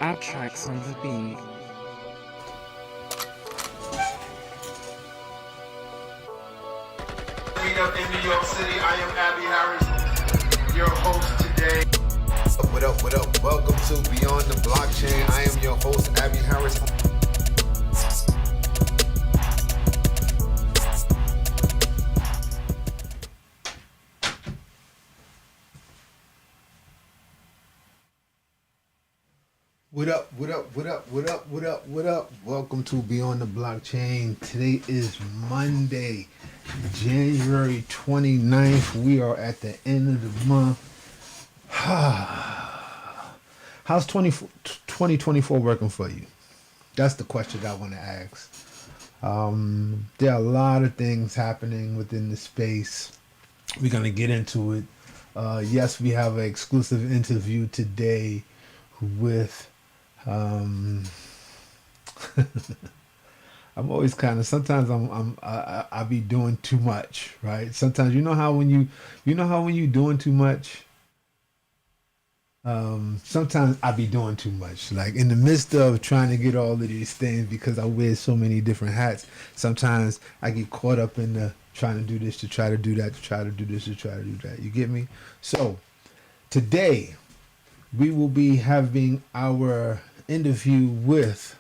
Tracks on the beat. Meet up in New York City. I am Abby Harris, your host today. What up, what up? Welcome to Beyond the Blockchain. I am your host, Abby Harris. What up, what up, what up, what up, what up, what up? Welcome to Beyond the Blockchain. Today is Monday, January 29th. We are at the end of the month. How's 2024 working for you? That's the question I want to ask. There are a lot of things happening within the space. We're going to get into it. Yes, we have an exclusive interview today with I'm always kind of, sometimes I be doing too much, right? Sometimes you know how when you doing too much, sometimes I be doing too much. Like in the midst of trying to get all of these things, because I wear so many different hats, sometimes I get caught up in the trying to do this, to try to do that, to try to do this, to try to do that. You get me? So today we will be having our interview with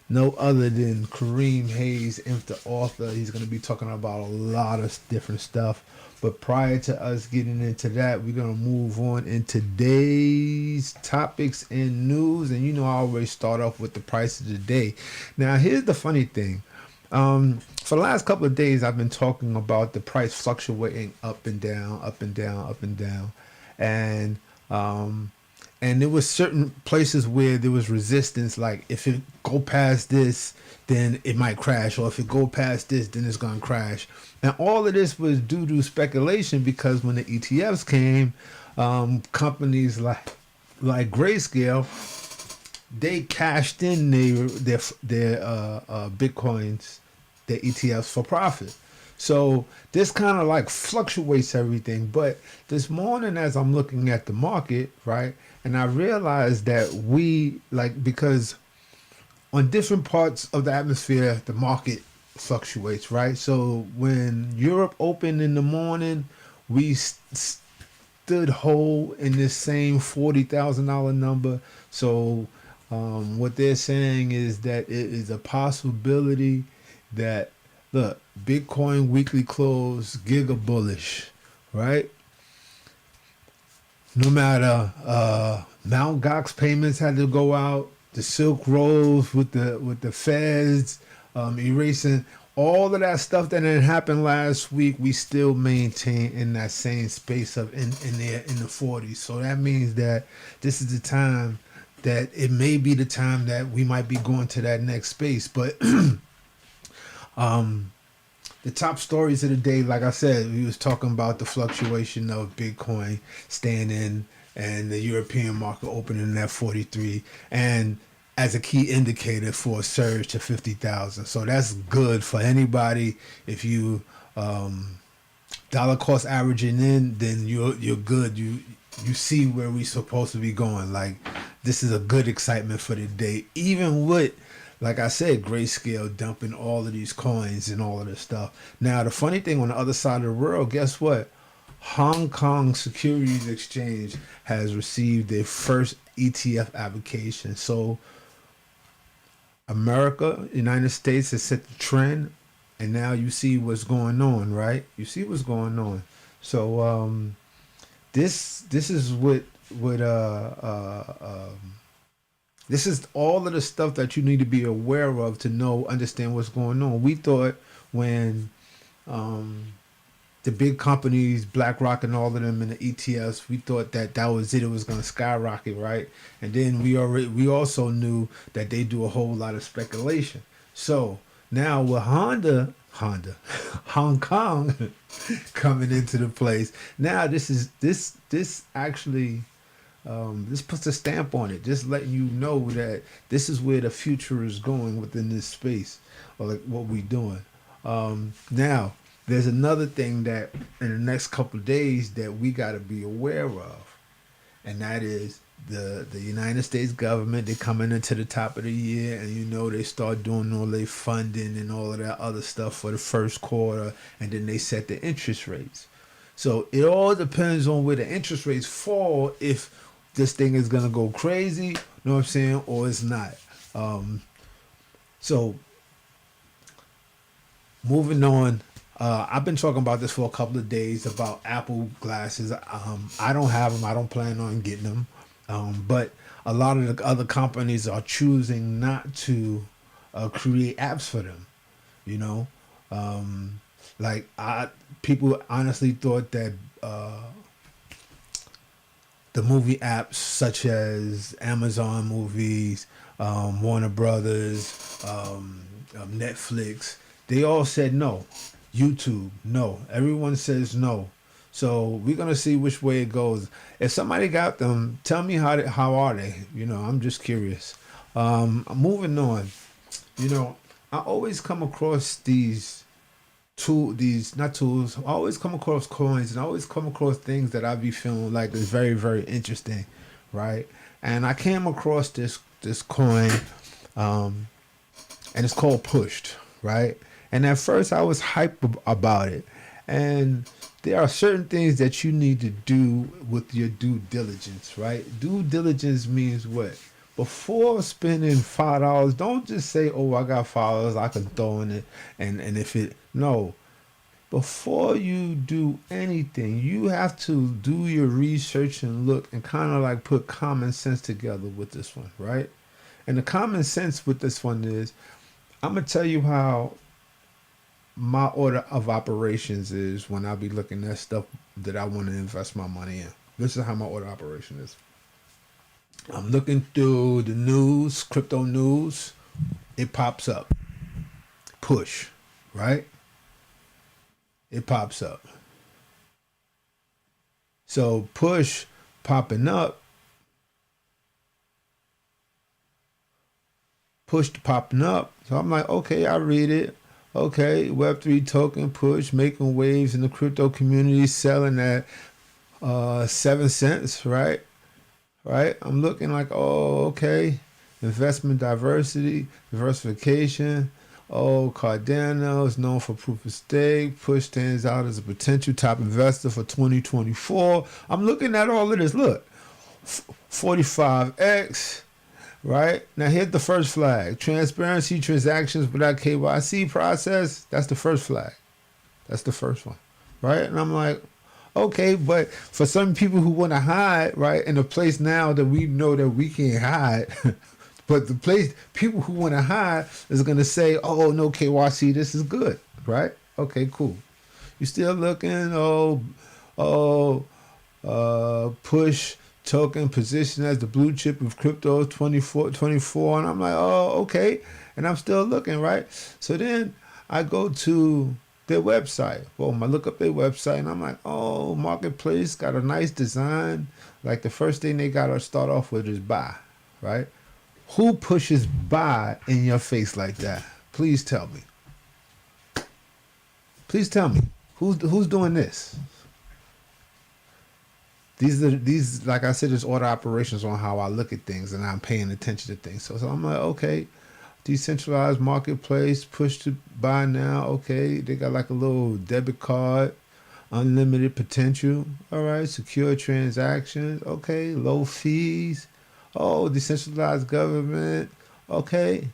no other than Kareem Hayes, the author. He's going to be talking about a lot of different stuff. But prior to us getting into that, we're going to move on in today's topics and news. And you know, I always start off with the price of the day. Now, here's the funny thing. For the last couple of days, I've been talking about the price fluctuating up and down, up and down, up and down. And there was certain places where there was resistance, like if it go past this, then it might crash, or if it go past this, then it's going to crash. And all of this was due to speculation, because when the ETFs came, companies like Grayscale, they cashed in their Bitcoins, their ETFs for profit. So this kind of like fluctuates everything. But this morning, as I'm looking at the market, right, and I realized that because on different parts of the atmosphere, the market fluctuates, right? So when Europe opened in the morning, we stood whole in this same $40,000 number. So what they're saying is that it is a possibility that, look, Bitcoin weekly close giga bullish, right? No matter Mt. Gox payments had to go out, the Silk Roads with the feds erasing all of that stuff that didn't happen last week, we still maintain in that same space of in the 40s. So that means that this is the time that it may be the time that we might be going to that next space. But the top stories of the day, like I said, we was talking about the fluctuation of Bitcoin staying in and the European market opening at 43, and as a key indicator for a surge to 50,000. So that's good for anybody. If you dollar cost averaging in, then you're good. You see where we supposed to be going. Like, this is a good excitement for the day, even with, like I said, Grayscale dumping all of these coins and all of this stuff. Now, the funny thing, on the other side of the world, guess what? Hong Kong Securities Exchange has received their first ETF application. So America, United States, has set the trend, and now you see what's going on, right? You see what's going on. So this is this is all of the stuff that you need to be aware of to understand what's going on. We thought when the big companies, BlackRock and all of them, and the ETFs, we thought that was it. It was going to skyrocket, right? And then we also knew that they do a whole lot of speculation. So now with Hong Kong coming into the place, now this actually. This puts a stamp on it, just letting you know that this is where the future is going within this space, or like what we're doing. Now, there's another thing that in the next couple of days that we got to be aware of, and that is the United States government, they coming into the top of the year, and they start doing all their funding and all of that other stuff for the first quarter, and then they set the interest rates. So it all depends on where the interest rates fall, if this thing is gonna go crazy, you know what I'm saying, or it's not. So moving on, I've been talking about this for a couple of days about Apple glasses. I don't have them. I don't plan on getting them. But a lot of the other companies are choosing not to create apps for them. You know, like people honestly thought that the movie apps such as Amazon Movies, Warner Brothers, Netflix, they all said no. YouTube, no. Everyone says no. So we're gonna see which way it goes. If somebody got them, tell me how are they? I'm just curious. Moving on. I always come across these not tools. I always come across coins, and I always come across things that I be feeling like is very, very interesting, right? And I came across this coin, and it's called Pushed, right? And at first I was hyped about it, and there are certain things that you need to do with your due diligence, right? Due diligence means what? Before spending $5, don't just say, "Oh, I got $5, I can throw in it," and if it no. Before you do anything, you have to do your research and look and kind of like put common sense together with this one, right? And the common sense with this one is, I'm gonna tell you how my order of operations is when I be looking at stuff that I want to invest my money in. This is how my order of operation is. I'm looking through the news, crypto news. It pops up. Push, right? It pops up. So push popping up. Push popping up. So I'm like, okay, I read it. Okay, Web3 token push, making waves in the crypto community, selling at 7 cents, right? Right? I'm looking like, oh, okay. Investment diversification. Oh, Cardano is known for proof of stake. Push stands out as a potential top investor for 2024. I'm looking at all of this. Look, 45x. Right? Now here's the first flag. Transparency, transactions without KYC process. That's the first flag. That's the first one. Right? And I'm like, okay, but for some people who want to hide, right, in a place now that we know that we can't hide, but the place people who want to hide is going to say, oh, no KYC, this is good. Right? Okay, cool. You still looking? Push token position as the blue chip of crypto 24, and I'm like, oh, okay, and I'm still looking, right? So then I go to their website. Boom, I look up their website, and I'm like, oh, marketplace got a nice design. Like the first thing they got to start off with is buy, right? Who pushes buy in your face like that? Please tell me. Please tell me who's doing this. These like I said, is order operations on how I look at things, and I'm paying attention to things. So I'm like, okay, decentralized marketplace, push to buy now. Okay, they got like a little debit card, unlimited potential. All right, secure transactions. Okay, low fees. Oh, decentralized government. Okay,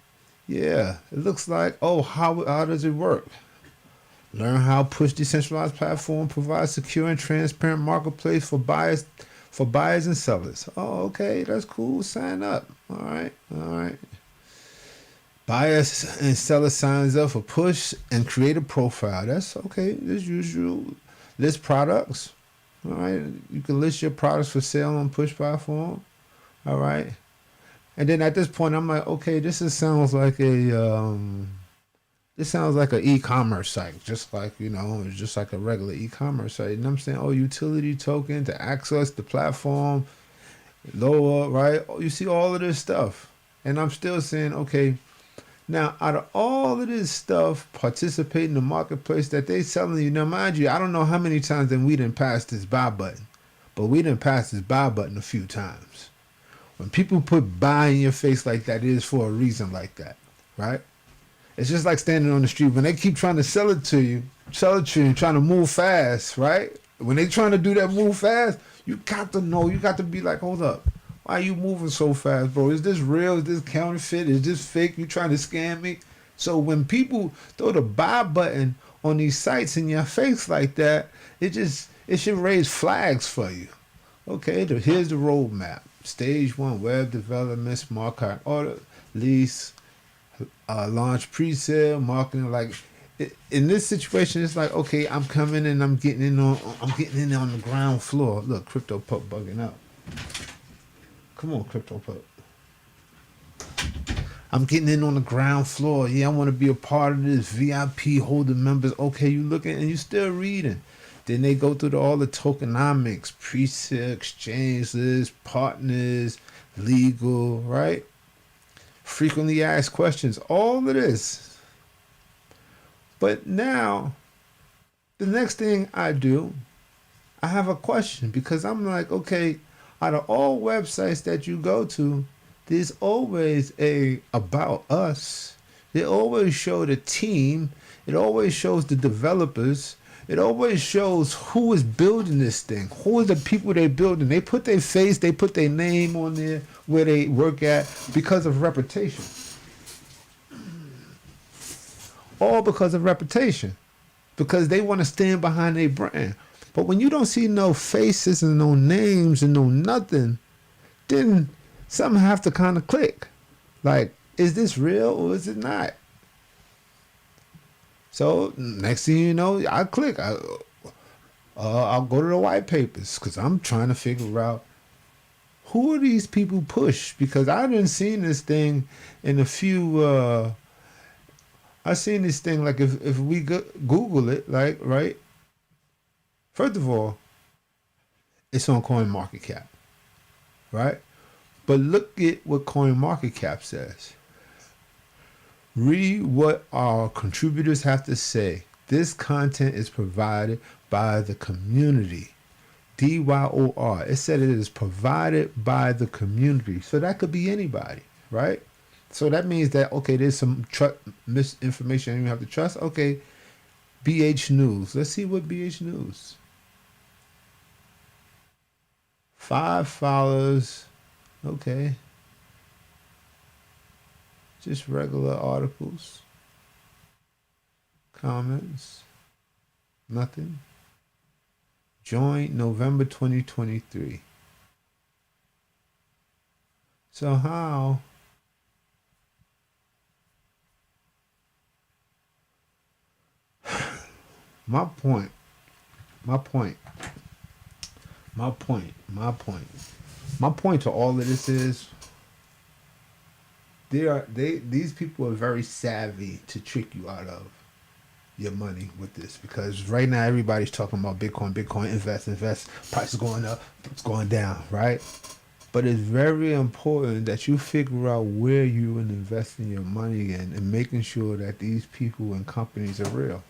yeah, it looks like. Oh, how does it work? Learn how Push decentralized platform provides secure and transparent marketplace for buyers and sellers. Oh, okay, that's cool. Sign up. All right. Buyers and seller signs up for Push and create a profile. That's okay. As usual. List products. All right. You can list your products for sale on Push platform. All right. And then at this point, I'm like, okay, this sounds like an e-commerce site, just like, it's just like a regular e-commerce site. And I'm saying, oh, utility token to access the platform, lower, right? You see all of this stuff. And I'm still saying, okay, now out of all of this stuff, participate in the marketplace that they selling you. Now, mind you, I don't know how many times then we didn't pass this buy button, but we didn't pass this buy button a few times. When people put buy in your face like that, it is for a reason like that, right? It's just like standing on the street. When they keep trying to sell it to you and trying to move fast, right? When they trying to do that move fast, you got to know, you got to be like, hold up. Why are you moving so fast, bro? Is this real? Is this counterfeit? Is this fake? You trying to scam me? So when people throw the buy button on these sites in your face like that, it should raise flags for you. Okay, here's the roadmap. Stage 1, web development, smart contract order, lease, launch pre-sale, marketing. Like in this situation, it's like, okay, I'm coming and I'm getting in on the ground floor. Look, crypto pup bugging out. Come on, crypto pup. I'm getting in on the ground floor. Yeah, I want to be a part of this. VIP holder members. Okay, you looking and you still reading. Then they go through all the tokenomics, pre-sale, exchange list, partners, legal, right? Frequently asked questions, all of this. But now, the next thing I do, I have a question because I'm like, okay, out of all websites that you go to, there's always a about us. They always show the team. It always shows the developers. It always shows who is building this thing. Who are the people they're building? They put their face, they put their name on there where they work at because of reputation. All because of reputation. Because they want to stand behind their brand. But when you don't see no faces and no names and no nothing, then something have to kind of click. Like, is this real or is it not? So next thing you know, I click. I'll go to the white papers because I'm trying to figure out who are these people push, because I didn't seen this thing in a few. I seen this thing like if we Google it, like right. First of all, it's on CoinMarketCap, right? But look at what CoinMarketCap says. Read what our contributors have to say. This content is provided by the community. DYOR. It said it is provided by the community. So that could be anybody, right? So that means that, okay, there's some misinformation you have to trust. Okay, BH News. Let's see what BH News. 5 followers. Okay. Just regular articles. Comments. Nothing. Joined November 2023. So how? My point to all of this is these people are very savvy to trick you out of your money with this, because right now everybody's talking about Bitcoin, invest, price is going up, it's going down, right? But it's very important that you figure out where you are investing your money in and making sure that these people and companies are real.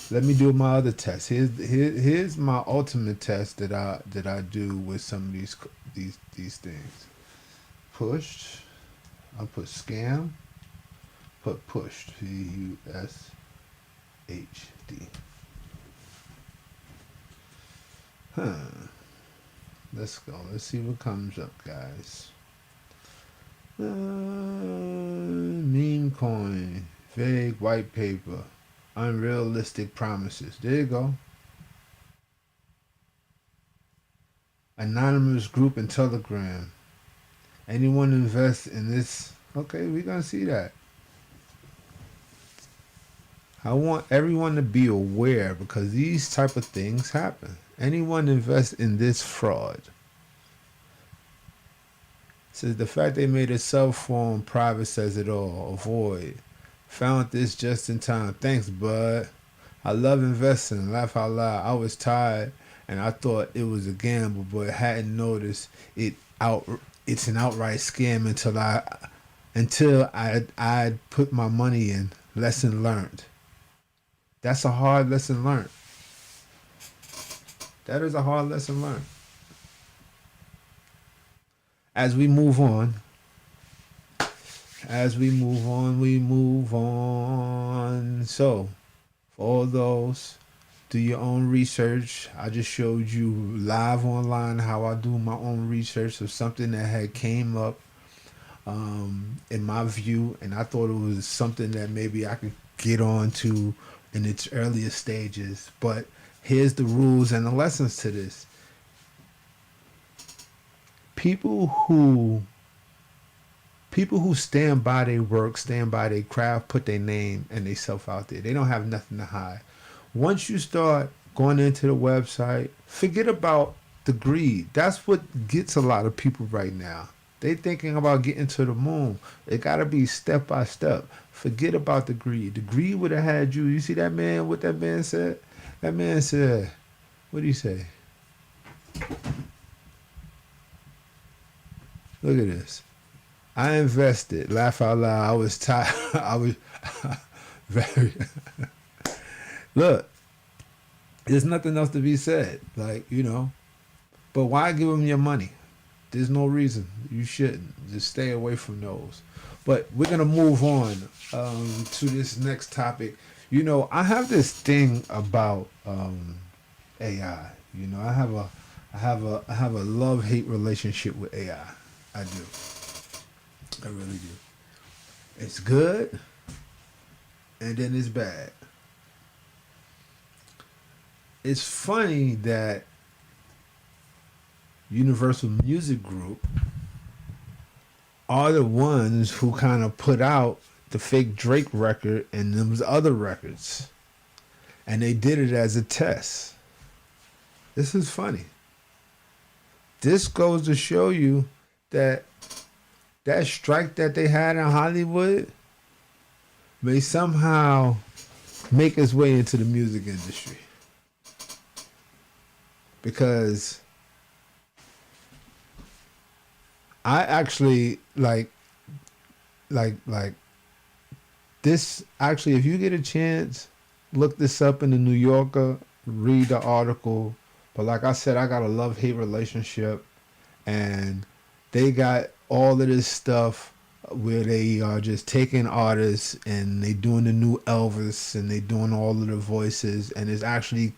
Let me do my other test. Here's my ultimate test that I do with some of these things. Pushed. I put scam. Put pushed. PUSHD. Let's go. Let's see what comes up, guys. Meme coin. Vague white paper. Unrealistic promises. There you go. Anonymous group in Telegram. Anyone invest in this? Okay, we're going to see that. I want everyone to be aware because these type of things happen. Anyone invest in this fraud. Says the fact they made a cell phone private says it all. Avoid. Found this just in time. Thanks, bud. I love investing. Laugh out loud. I was tired and I thought it was a gamble, but hadn't noticed it's an outright scam until I put my money in. Lesson learned. That's a hard lesson learned. That is a hard lesson learned. as we move on, we move on. So, for all those, do your own research. I just showed you live online how I do my own research of something that had came up in my view, and I thought it was something that maybe I could get on to in its earlier stages. But here's the rules and the lessons to this. People who stand by their work, stand by their craft, put their name and their self out there. They don't have nothing to hide. Once you start going into the website, forget about the greed. That's what gets a lot of people right now. They thinking about getting to the moon. It got to be step by step. Forget about the greed. The greed would have had you. You see that man, what that man said? That man said, what did he say? Look at this. I invested. Laugh out loud. I was tired. I was very. Look, there's nothing else to be said. Like, you know. But why give them your money? There's no reason. You shouldn't. Just stay away from those. But we're going to move on to this next topic. You know, I have this thing about AI. You know, I have a love-hate relationship with AI. I do. I really do. It's good, and then it's bad. It's funny that Universal Music Group are the ones who kind of put out the fake Drake record and those other records. And they did it as a test. This is funny. This goes to show you that that strike that they had in Hollywood may somehow make its way into the music industry. Because I actually like this. Actually, if you get a chance, look this up in the New Yorker, read the article. But like I said, I got a love-hate relationship, and they got all of this stuff where they are just taking artists and they doing the new Elvis and they doing all of the voices, and it's actually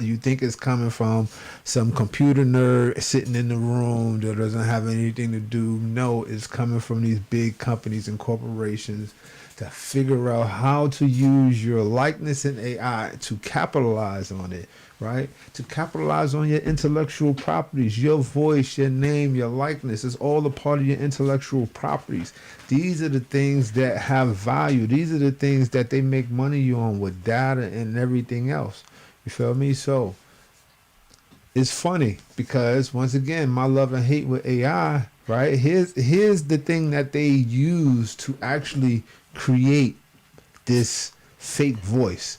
you think it's coming from some computer nerd sitting in the room that doesn't have anything to do. No, it's coming from these big companies and corporations to figure out how to use your likeness in AI to capitalize on it, right? To capitalize on your intellectual properties, your voice, your name, your likeness. It's all a part of your intellectual properties. These are the things that have value. These are the things that they make money on with data and everything else. You feel me? So it's funny because once again, my love and hate with AI, right? Here's the thing that they use to actually create this fake voice.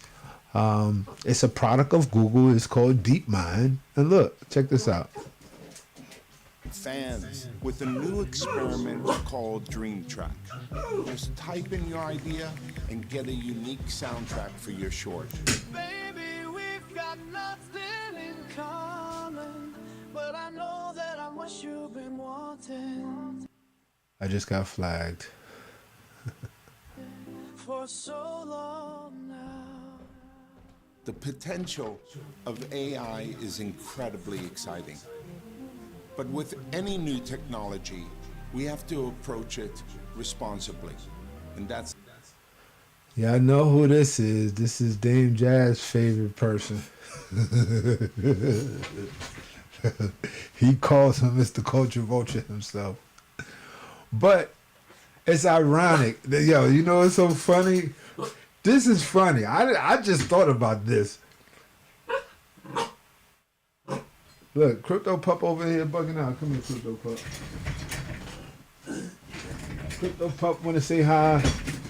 It's a product of Google. It's called DeepMind. And look, check this out. Fans with a new experiment called Dream Track. Just type in your idea and get a unique soundtrack for your short. Baby, we've got nothing in common, but I know that I'm what you've been wanting I just got flagged. for so long now. The potential of AI is incredibly exciting. But with any new technology, we have to approach it responsibly. And that's... Yeah, I know who this is. This is Dame Jazz's favorite person. He calls him Mr. Culture Vulture himself. But it's ironic. Yo, you know what's so funny? This is funny. I just thought about this. Look, Crypto Pup over here bugging out. Come here, Crypto Pup. Crypto Pup want to say hi.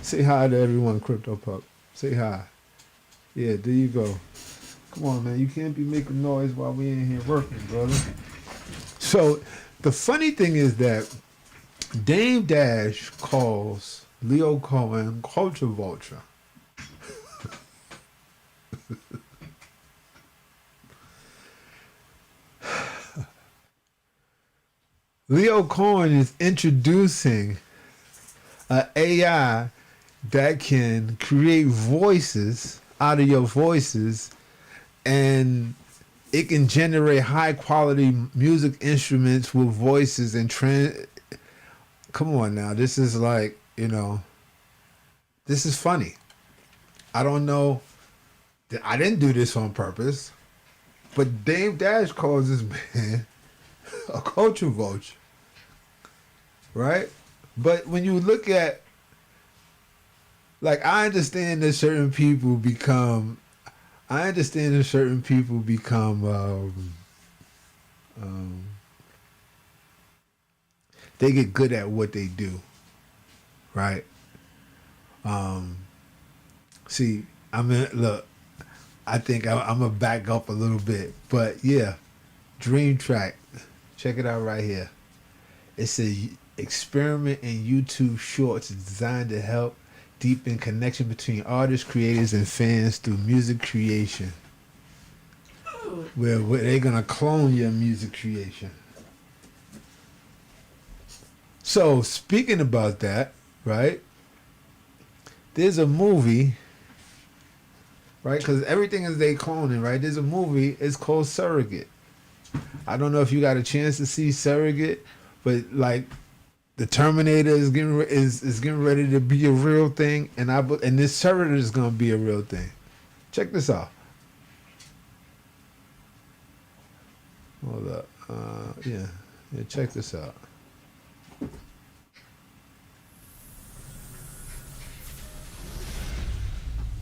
Say hi to everyone, Crypto Pup. Say hi. Yeah, there you go. Come on, man. You can't be making noise while we in here working, brother. So, the funny thing is that Dame Dash calls Leo Cohen Culture Vulture. Leo Cohen is introducing an AI that can create voices out of your voices, and it can generate high quality music instruments with voices and come on now, this is like, this is funny. I don't know, I didn't do this on purpose, but Dame Dash calls this man a culture vulture, right? But when you look at, like, I understand that certain people become they get good at what they do, right? See, look, I think I'm gonna back up a little bit, but yeah, Dream Track, check it out right here. It's a experiment in YouTube Shorts designed to help deepen connection between artists, creators, and fans through music creation. Where they're gonna clone your music creation. So speaking about that, right? There's a movie, right? Because everything is they cloning, right? There's a movie. It's called Surrogate. I don't know if you got a chance to see Surrogate, but like the Terminator is getting ready to be a real thing, and this Surrogate is gonna be a real thing. Check this out. Hold up. Yeah, check this out.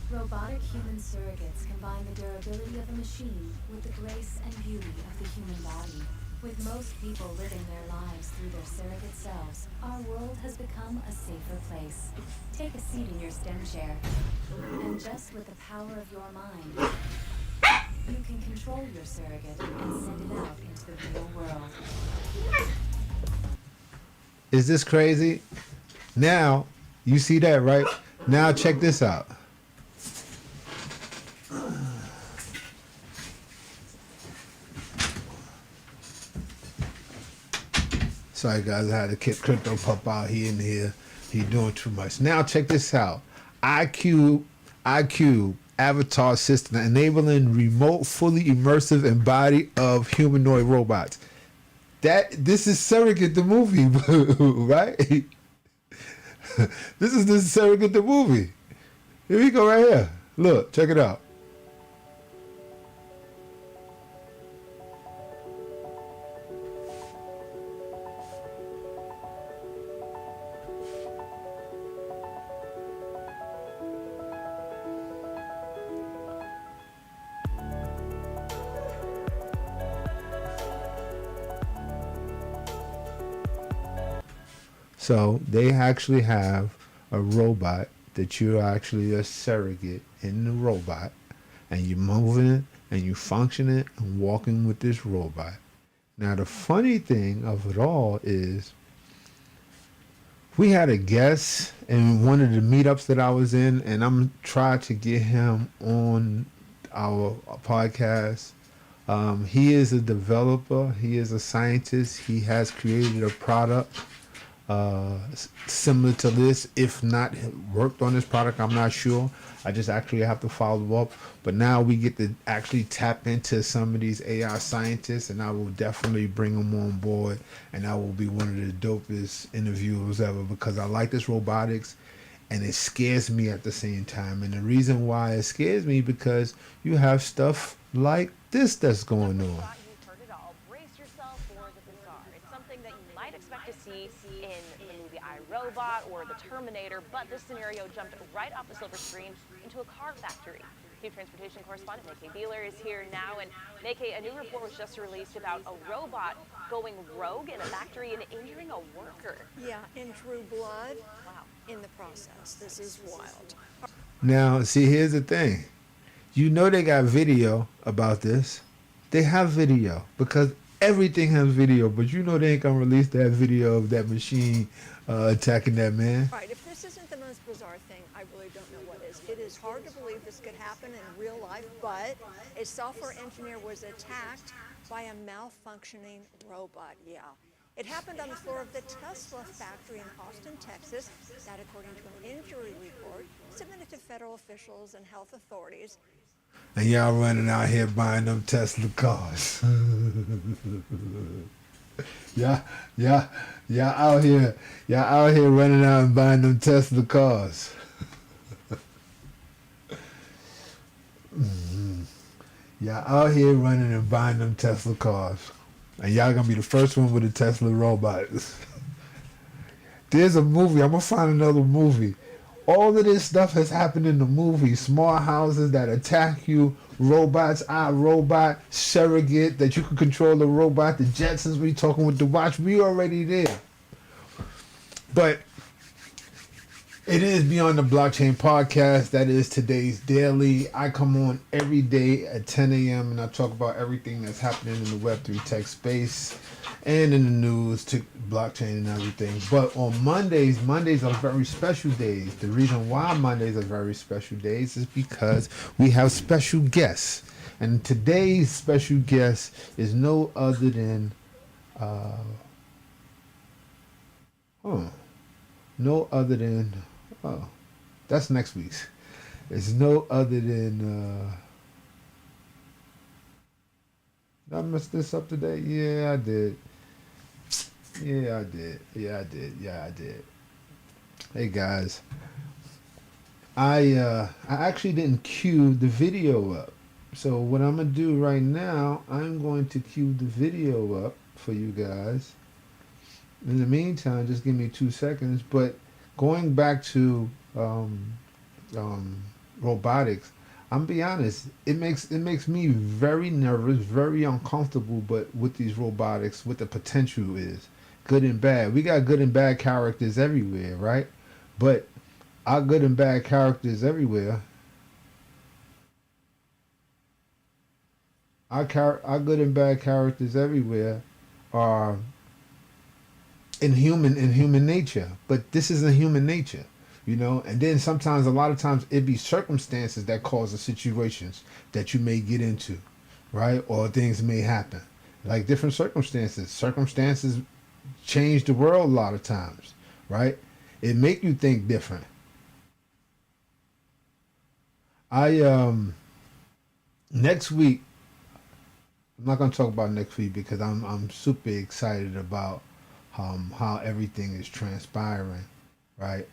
Robotic human surrogates combine the durability of a machine with the grace and beauty of the human body. With most people living their lives through their surrogate selves, our world has become a safer place. Take a seat in your STEM chair, and just with the power of your mind, you can control your surrogate and send it out into the real world. Is this crazy? Now, you see that, right? Now check this out. Sorry guys, I had to keep Crypto Pup out here and here. He doing too much. Now check this out. IQ avatar system enabling remote, fully immersive embody of humanoid robots. This is Surrogate the movie, right? This is the Surrogate the movie. Here we go right here. Look, check it out. So they actually have a robot that you're actually a surrogate in the robot, and you're moving it and you functioning and walking with this robot. Now the funny thing of it all is we had a guest in one of the meetups that I was in, and I'm trying to get him on our podcast. He is a developer. He is a scientist. He has created a product similar to this, if not worked on this product. I'm not sure. I just actually have to follow up. But now we get to actually tap into some of these AI scientists, and I will definitely bring them on board, and I will be one of the dopest interviewers ever, because I like this robotics and it scares me at the same time. And the reason why it scares me, because you have stuff like this that's going on. Robot or the Terminator, but this scenario jumped right off the silver screen into a car factory. Chief Transportation correspondent Nikkei Beeler is here now, and Nikkei, a new report was just released about a robot going rogue in a factory and injuring a worker. Yeah, and drew blood. Wow. In the process. This is wild. Now, see, here's the thing. You know they got video about this. They have video because everything has video, but you know they ain't gonna release that video of that machine attacking that man. Right. If this isn't the most bizarre thing, I really don't know what is. It is hard to believe this could happen in real life, but a software engineer was attacked by a malfunctioning robot. Yeah. It happened on the floor of the Tesla factory in Austin, Texas. That according to an injury report submitted to federal officials and health authorities. And y'all running out here buying them Tesla cars. Y'all out here running out and buying them Tesla cars. Y'all out here running and buying them Tesla cars. And y'all gonna be the first one with a Tesla robot. There's a movie, I'm gonna find another movie. All of this stuff has happened in the movie. Small houses that attack you, robots, iRobot, surrogate, that you can control the robot, the Jetsons we talking with the watch, we already there. But it is Beyond the Blockchain podcast. That is today's daily. I come on every day at 10 a.m. and I talk about everything that's happening in the Web3 tech space and in the news to blockchain and everything. But on Mondays are very special days. The reason why Mondays are very special days is because we have special guests. And today's special guest is no other than that's next week's. It's no other than did I mess this up today? Yeah, I did. Hey guys. I actually didn't cue the video up. So what I'm gonna do right now, I'm going to cue the video up for you guys. In the meantime, just give me 2 seconds. But going back to robotics, I'm be honest, it makes me very nervous, very uncomfortable. But with these robotics, what the potential is, good and bad. We got good and bad characters everywhere, right? But our good and bad characters everywhere, our good and bad characters everywhere are in human nature. But this isn't human nature. And then sometimes, a lot of times, it be circumstances that cause the situations that you may get into, right? Or things may happen, like different circumstances. Circumstances change the world a lot of times, right? It make you think different. Next week, I'm not gonna talk about next week because I'm super excited about how everything is transpiring, right?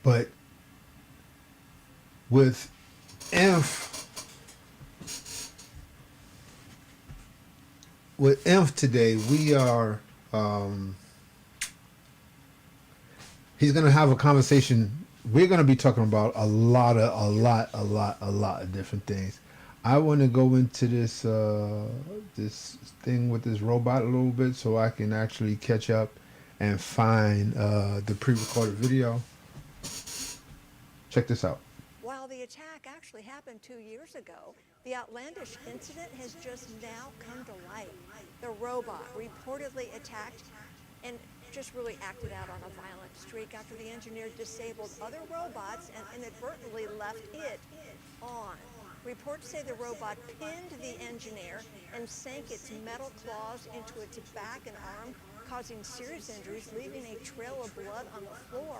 But with INF today, we are he's gonna have a conversation. We're gonna be talking about a lot of different things. I want to go into this this thing with this robot a little bit so I can actually catch up and find the pre-recorded video. Check this out. While the attack actually happened 2 years ago, the outlandish incident has just now come to light. The robot reportedly attacked and just really acted out on a violent streak after the engineer disabled other robots and inadvertently left it on. Reports say the robot pinned the engineer and sank its metal claws into its back and arm, causing serious injuries, leaving a trail of blood on the floor.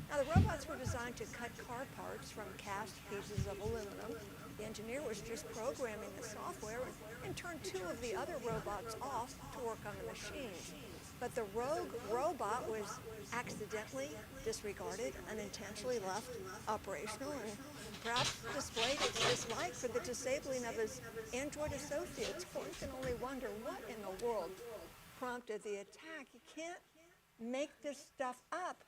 Now, the robots were designed to cut car parts from cast pieces of aluminum. The engineer was just programming the software and turned 2 of the other robots off to work on the machines. But the rogue robot was accidentally disregarded, unintentionally left operational, and perhaps displayed its dislike for the disabling of his Android associates. One can only wonder what in the world prompted the attack. You can't make this stuff up.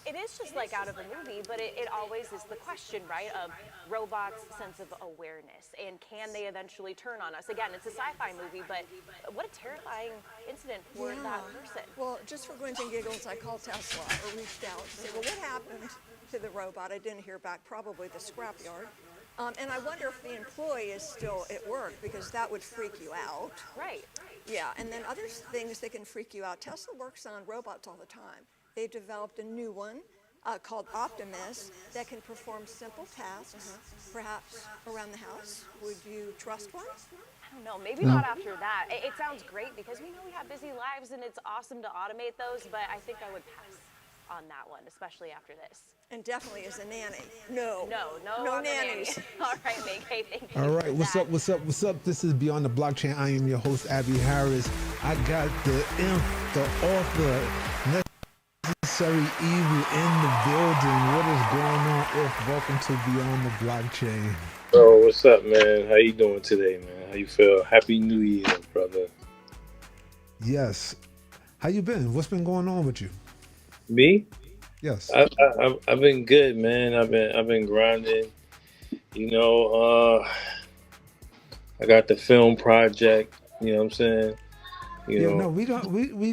It is just like out of a movie, but it always is the question, right, of robots' sense of awareness, and can they eventually turn on us? Again, it's a sci-fi movie, but what a terrifying incident for that person. Well, just for grins and giggles, I called Tesla or reached out and said, well, what happened to the robot? I didn't hear back, probably the scrapyard. And I wonder if the employee is still at work, because that would freak you out. Right. Yeah, and then other things that can freak you out. Tesla works on robots all the time. They've developed a new one called Optimus that can perform simple tasks, perhaps around the house. Would you trust one? don't know, maybe not after that. It sounds great because we know we have busy lives and it's awesome to automate those, but I think I would pass on that one, especially after this. And definitely as a nanny. No. No No on the nannies. nanny. All right, Make, thank you. All right, for what's that. up, what's up, what's up? This is Beyond the Blockchain. I am your host, Abby Harris. I got the INF, the author, Necessary Evil in the building. What is going on, INF? Welcome to Beyond the Blockchain. Oh, what's up, man? How you doing today, man? How you feel? Happy New Year, brother. Yes. How you been? What's been going on with you? Me? Yes. I've been good, man. I've been grinding. You know, I got the film project. You know what I'm saying? No, we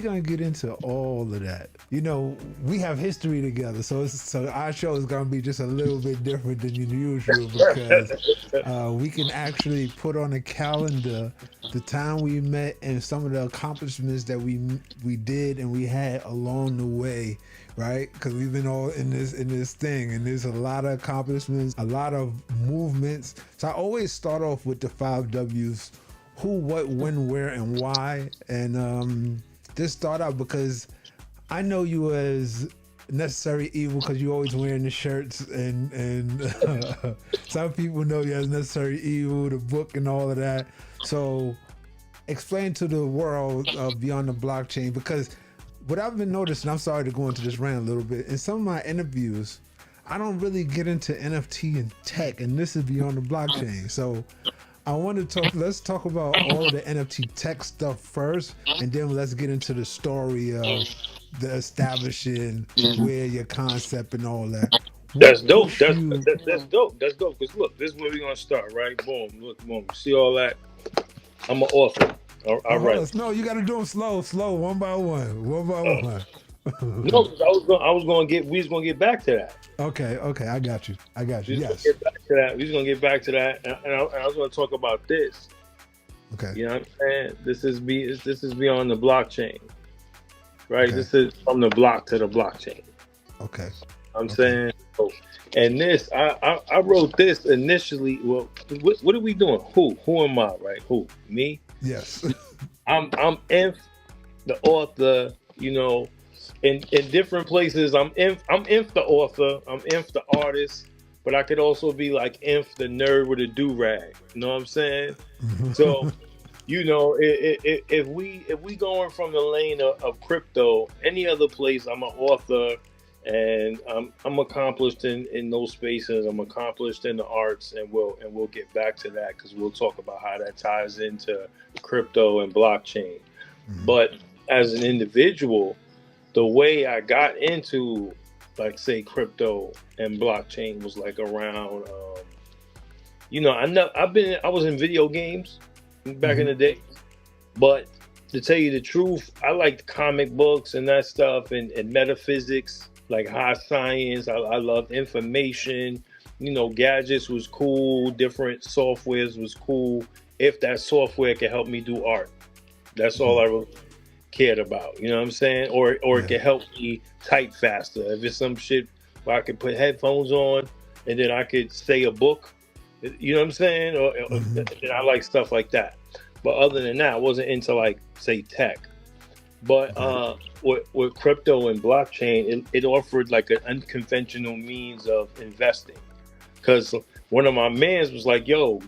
gonna get into all of that. You know, we have history together, so our show is gonna be just a little bit different than usual because we can actually put on a calendar the time we met and some of the accomplishments that we did and we had along the way, right? Because we've been all in this thing, and there's a lot of accomplishments, a lot of movements. So I always start off with the 5 W's. Who, what, when, where, and why. And just start out because I know you as Necessary Evil because you're always wearing the shirts, and some people know you as Necessary Evil, the book and all of that. So explain to the world of Beyond the Blockchain, because what I've been noticing, I'm sorry to go into this rant a little bit, in some of my interviews, I don't really get into NFT and tech, and this is Beyond the Blockchain. So I want to let's talk about all of the NFT tech stuff first, and then let's get into the story of the establishing where your concept and all that. That's dope. That's dope. That's dope. Because look, this is where we're going to start, right? Boom. Look, boom. See all that? I'm an author. All right. No, you got to do them slow, one by one. No, I was going to we was going to get back to that. Okay, I got you. Yes. Get back to that. We're going to get back to that. And I was going to talk about this. Okay. You know what I'm saying? This is beyond the blockchain. Right? Okay. This is from the block to the blockchain. Okay. I'm saying, and this, I wrote this initially. Well, what are we doing? Who am I? Right? Who? Me? Yes. I'm Inf, the author. You know, in different places. I'm Inf the author. I'm Inf the artist. But I could also be like Inf the nerd with a do rag. You know what I'm saying? So, you know, if we going from the lane of crypto, any other place, I'm an author. And I'm accomplished in those spaces. I'm accomplished in the arts, and we'll get back to that because we'll talk about how that ties into crypto and blockchain. But as an individual, the way I got into, like, say, crypto and blockchain was like around, you know, I was in video games back in the day, but to tell you the truth, I liked comic books and that stuff and metaphysics. Like high science, I loved information. You know, gadgets was cool. Different softwares was cool. If that software could help me do art, that's all I really cared about. You know what I'm saying? Or it could help me type faster. If it's some shit where I could put headphones on and then I could say a book. You know what I'm saying? Or I like stuff like that. But other than that, I wasn't into, like, say, tech. But with crypto and blockchain, it offered like an unconventional means of investing. Because one of my mans was like, yo,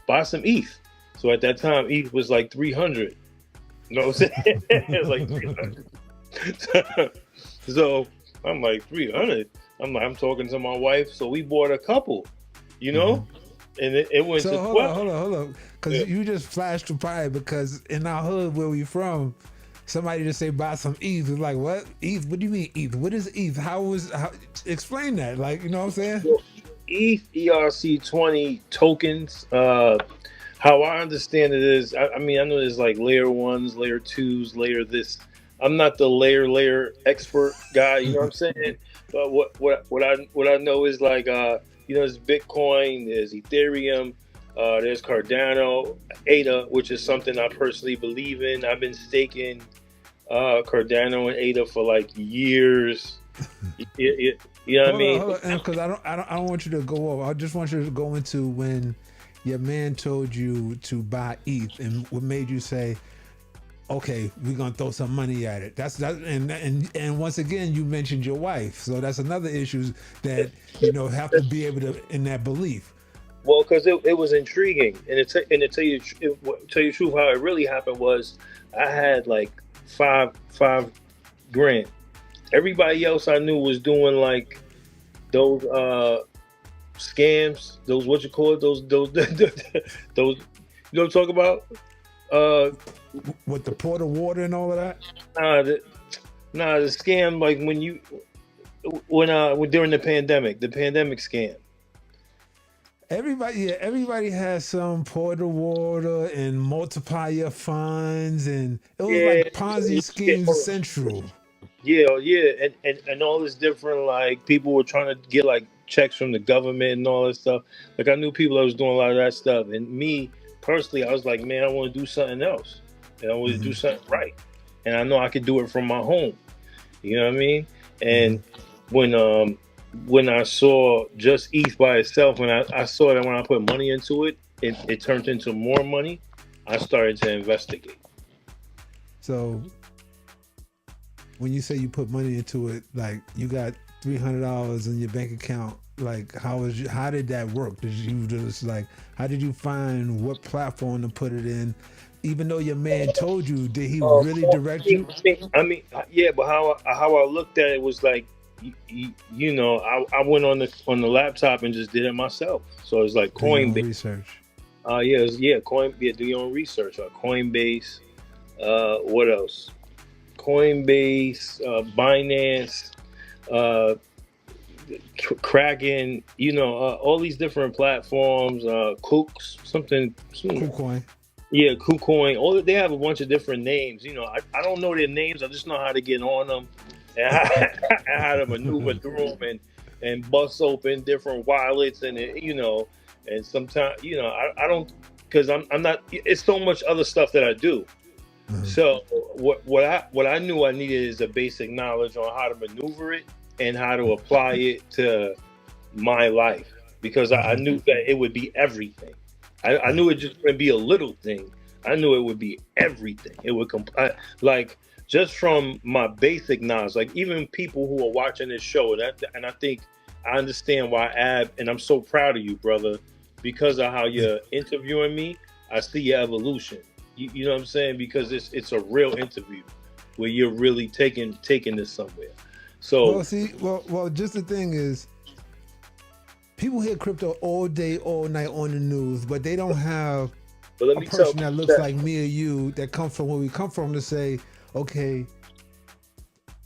buy some ETH. So at that time, ETH was like 300. You know what I'm saying? It was like 300. So I'm like, 300? I'm talking to my wife. So we bought a couple, you know? And it went to 12. Hold on. Because you just flashed the pride, because in our hood where we from, somebody just say buy some ETH. It's like, what? ETH? What do you mean ETH? What is ETH? How explain that? Like, you know what I'm saying? Well, ETH, ERC20 tokens. How I understand it is, I mean, I know there's like layer 1s, layer 2s, layer this. I'm not the layer expert guy, you know what I'm saying? But what I know is, like, you know, there's Bitcoin, there's Ethereum, there's Cardano, ADA, which is something I personally believe in. I've been staking Cardano and ADA for like years. You know what I mean? Because I don't want you to go over. I just want you to go into when your man told you to buy ETH, and what made you say, okay, we're gonna throw some money at it? That's that, and once again, you mentioned your wife, so that's another issue that have to be able to in that belief. Well, because it was intriguing, and to tell you the truth, how it really happened was I had like five grand. Everybody else I knew was doing like those scams, those what you call it, those those you know what I'm talking about? With the port of water and all of that. The scam like when during the pandemic scam. Everybody has some port of water and multiplier funds, and it was like Ponzi schemes central. Yeah, and all this different, like people were trying to get like checks from the government and all this stuff. Like I knew people that was doing a lot of that stuff, and me personally, I was like, man, I want to do something else, and I want to do something right, and I know I could do it from my home. You know what I mean? And when I saw just ETH by itself, when I saw that when I put money into it, it turned into more money. I started to investigate. So when you say you put money into it, like you got $300 in your bank account, like how did that work? Did you just like, how did you find what platform to put it in? Even though your man told you, did he really direct you? I mean, yeah, but how I looked at it was like, I went on the laptop and just did it myself. So it's like Coinbase research. Do your own research. Coinbase. What else? Coinbase, Binance, Kraken. All these different platforms. KuCoin. Yeah, KuCoin. They have a bunch of different names. I don't know their names. I just know how to get on them and how to maneuver through them and bust open different wallets and sometimes I don't, because I'm not. It's so much other stuff that I do. Mm-hmm. So what I knew I needed is a basic knowledge on how to maneuver it and how to apply it to my life, because I knew that it would be everything. I knew it just wouldn't be a little thing. I knew it would be everything. It would like just from my basic knowledge. Like even people who are watching this show, and I think I understand why Ab, and I'm so proud of you, brother, because of how you're interviewing me. I see your evolution. You know what I'm saying? Because it's a real interview where you're really taking this somewhere. So well, just the thing is, people hear crypto all day, all night on the news, but they don't have a person that looks like me or you that comes from where we come from to say, okay,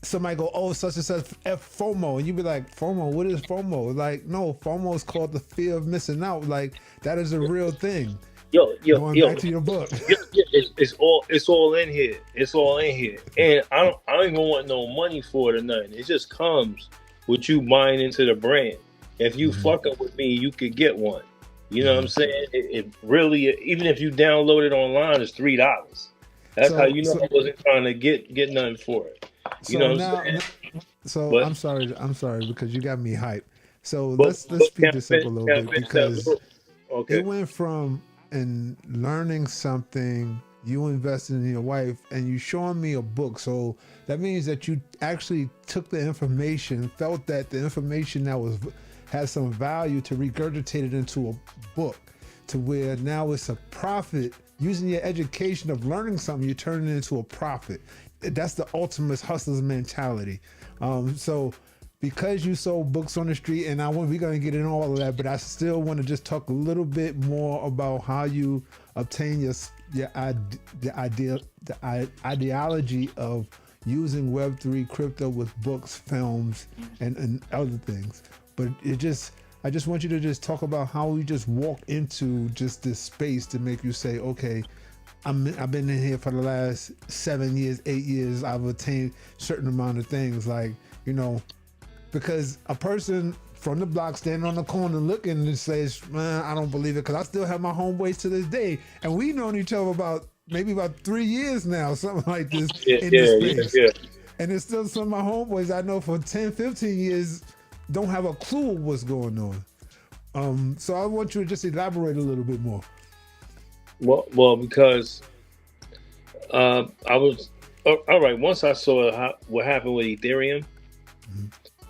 somebody go, oh, such and such FOMO, and you be like, FOMO, what is FOMO? Like, no, FOMO is called the fear of missing out. Like, that is a real thing. Going back to your book. It's all in here. It's all in here. And I don't even want no money for it or nothing. It just comes with you buying into the brand. If you fuck up with me, you could get one. You know what I'm saying? It really, even if you download it online, it's $3. That's how you know I wasn't trying to get nothing for it. You know what I'm saying? So but, I'm sorry because you got me hyped. So let's speed this up a little bit, because it went from learning something, you invested in your wife, and you showing me a book. So that means that you actually took the information, felt that the information that has some value, to regurgitate it into a book, to where now it's a profit. Using your education of learning something, you turn it into a profit. That's the ultimate hustler's mentality. So because you sold books on the street, and we're going to get in all of that, but I still want to just talk a little bit more about how you obtain the ideology of using Web3 crypto with books, films, and other things. But I just want you to just talk about how we just walk into just this space to make you say, okay, I've been in here for the last 7 years, 8 years. I've attained certain amount of things, like, because a person from the block standing on the corner looking and says, man, I don't believe it, because I still have my homeboys to this day. And we've known each other about 3 years now, something like this in this space. And there's still some of my homeboys I know for 10, 15 years don't have a clue what's going on. So I want you to just elaborate a little bit more. Well, because I was all right. Once I saw what happened with Ethereum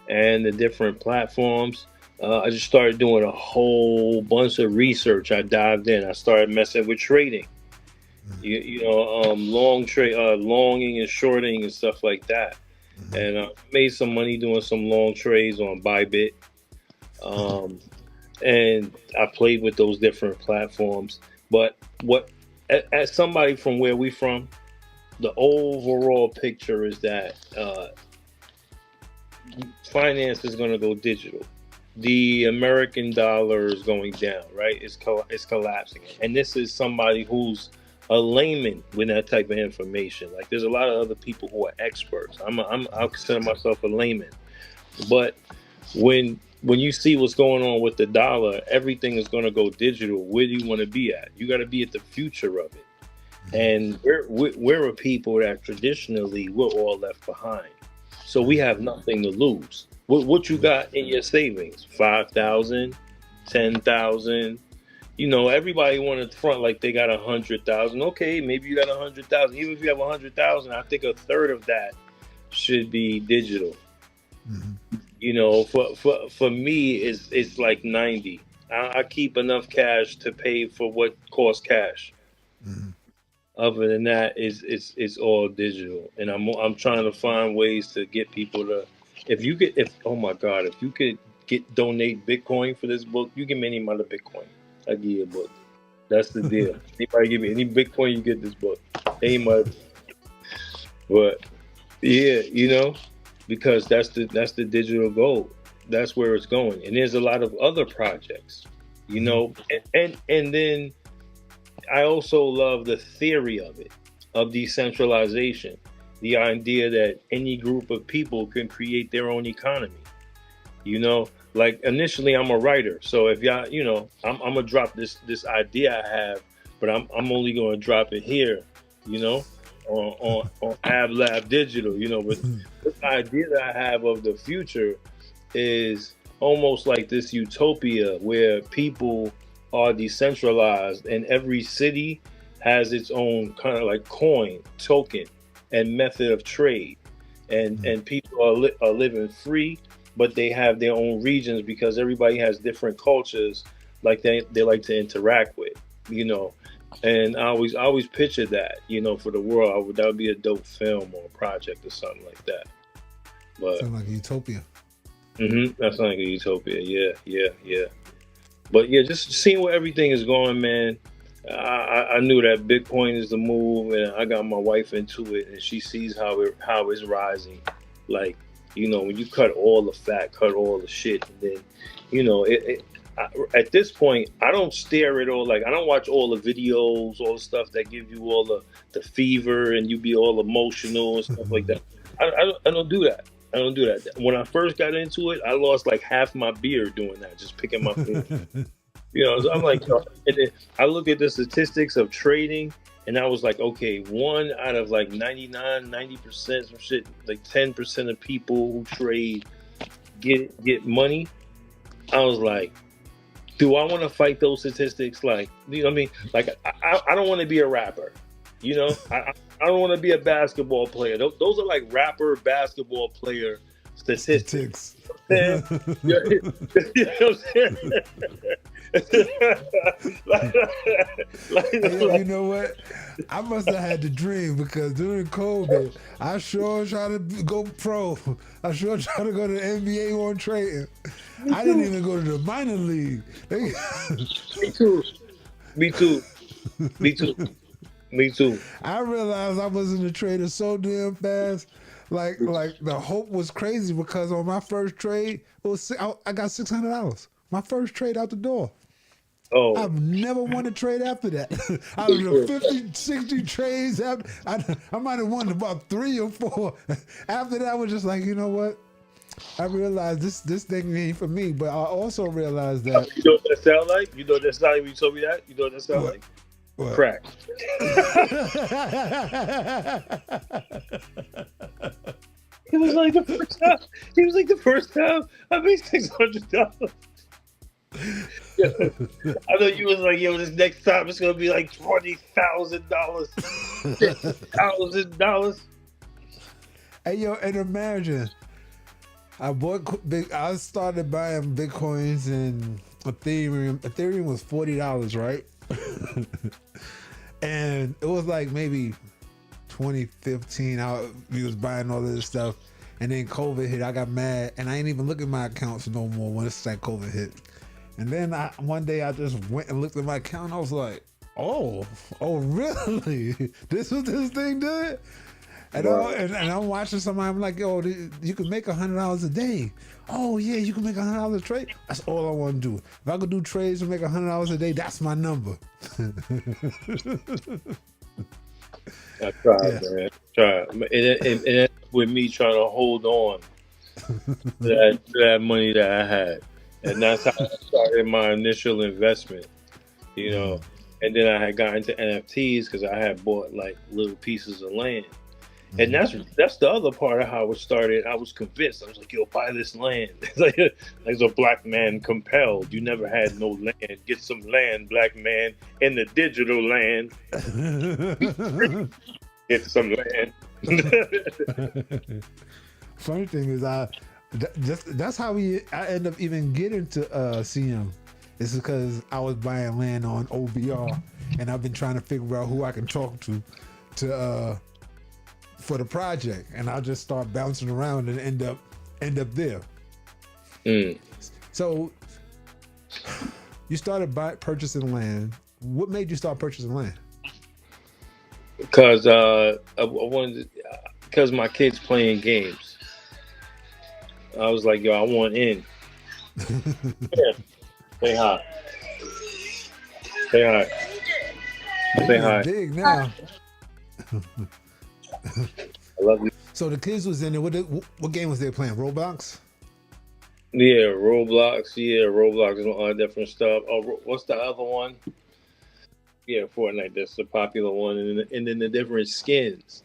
and the different platforms, I just started doing a whole bunch of research. I dived in. I started messing with trading. Long trade, longing and shorting and stuff like that. And made some money doing some long trades on Bybit. And I played with those different platforms. But as somebody from where we from, the overall picture is that finance is going to go digital. The American dollar is going down, right? It's collapsing. And this is somebody who's a layman with that type of information. Like, there's a lot of other people who are experts. I'll consider myself a layman. But when you see what's going on with the dollar, everything is going to go digital. Where do you want to be at? You got to be at the future of it. And we're a people that traditionally we're all left behind. So we have nothing to lose. What you got in your savings? 5,000, 10,000. Everybody wanted to front like they got 100,000. Okay, maybe you got 100,000. Even if you have 100,000, I think a third of that should be digital. For me, it's like 90. I keep enough cash to pay for what costs cash. Other than that, it's all digital, and I'm trying to find ways to get people to. If you could donate Bitcoin for this book, you give me any amount of Bitcoin, I give you a book. That's the deal. Anybody give me any Bitcoin, you get this book. Any money. But yeah, because that's the digital gold. That's where it's going, and there's a lot of other projects, and then. I also love the theory of decentralization, the idea that any group of people can create their own economy. Like initially I'm a writer, so if y'all, I'm gonna drop this idea I have, but I'm only gonna drop it here, on Ab Lab Digital, but this idea that I have of the future is almost like this utopia where people are decentralized and every city has its own kind of like coin, token, and method of trade, and people are living free, but they have their own regions because everybody has different cultures like they like to interact with, and I always picture that, for the world. That would be a dope film or a project or something like that. But sounds like a utopia. That sounds like a utopia. Yeah. But yeah, just seeing where everything is going, man. I knew that Bitcoin is the move, and I got my wife into it, and she sees how it's rising. Like, when you cut all the fat, cut all the shit, and then, at this point, I don't stare at all. Like, I don't watch all the videos, all the stuff that give you all the fever, and you be all emotional and stuff like that. I don't do that. I don't do that. When I first got into it, I lost like half my beard doing that, just picking my finger. So I'm like, and then I look at the statistics of trading, and I was like, okay, 1 out of like 99, 90%, some shit, like 10% of people who trade get money. I was like, do I want to fight those statistics? Like, what I mean? Like, I don't want to be a rapper. I don't want to be a basketball player. Those are like rapper basketball player statistics. You know what I'm saying? You know what? I must have had the dream because during COVID, I sure tried to go pro. I sure tried to go to the NBA on trading. I didn't even go to the minor league. Me too. I realized I was in the trader so damn fast. Like the hope was crazy because on my first trade, I got $600. My first trade out the door. Oh, I've never won a trade after that. Out of the 50, 60 trades, I might have won about 3 or 4. After that, I was just like, you know what? I realized this thing ain't for me. But I also realized that. You know what that sound like? You know that sound like when you told me that? You know what that sound like? What? Crack. It was like the first time. I made $600. Yeah. I know you was like, yo, this next time it's gonna be like $20,000, $50,000. Hey yo, and imagine I started buying bitcoins and Ethereum. Ethereum was $40, right? And it was like maybe 2015. We was buying all of this stuff, and then COVID hit. I got mad, and I ain't even look at my accounts no more once that COVID hit. And then one day I just went and looked at my account. And I was like, oh really? This was this thing did? And, and I'm watching somebody. I'm like, yo, you can make $100 a day. Oh yeah, you can make $100 a trade. That's all I want to do. If I could do trades and make $100 a day, that's my number. I tried, man. Tried. And with me trying to hold on to that money that I had. And that's how I started my initial investment, you know. And then I had gotten into NFTs because I had bought like little pieces of land. And that's the other part of how it started. I was convinced. I was like, yo, buy this land. It's like a black man compelled. You never had no land. Get some land, black man, in the digital land. Get some land. Funny thing is, that's how I end up even getting to CM. It's because I was buying land on OBR, and I've been trying to figure out who I can talk to for the project, and I'll just start bouncing around and end up there. So you started purchasing land. What made you start purchasing land? Because I wanted, because my kids playing games. I was like, yo, I want in. Yeah. Say hi. Say hi. Say hi. Big now. I love you. So the kids was in there. What game was they playing? Roblox? Yeah, Roblox. Yeah, Roblox and all that different stuff. Oh, what's the other one? Yeah, Fortnite. That's the popular one. And then the different skins.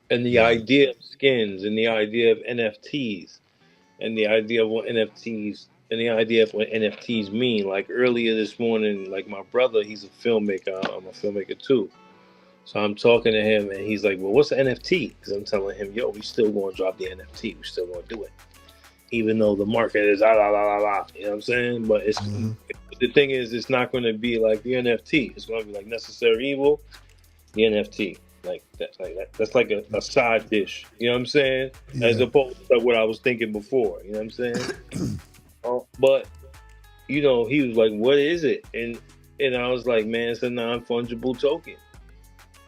And the idea of skins and the idea of NFTs and the idea of what NFTs and the idea of what NFTs mean. Like earlier this morning, like my brother, he's a filmmaker. I'm a filmmaker too. So I'm talking to him and he's like, well, what's an NFT? Because I'm telling him, yo, we still going to drop the NFT. We still going to do it. Even though the market is you know what I'm saying? But it's the thing is, it's not going to be like the NFT. It's going to be like Necessary Evil, the NFT. That's like a side dish. You know what I'm saying? Yeah. As opposed to what I was thinking before. You know what I'm saying? But you know, he was like, "What is it?" And I was like, "Man, it's a non-fungible token.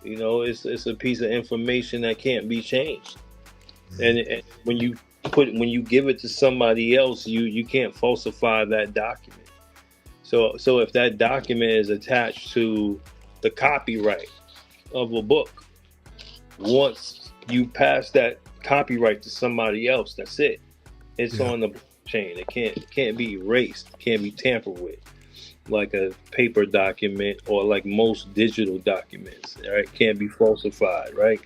You know, it's a piece of information that can't be changed. And when you give it to somebody else, you can't falsify that document. So if that document is attached to the copyright of a book, once you pass that copyright to somebody else, that's it. It's on the blockchain. It can't be erased. It can't be tampered with, like a paper document or like most digital documents. Right? It can't be falsified. Right?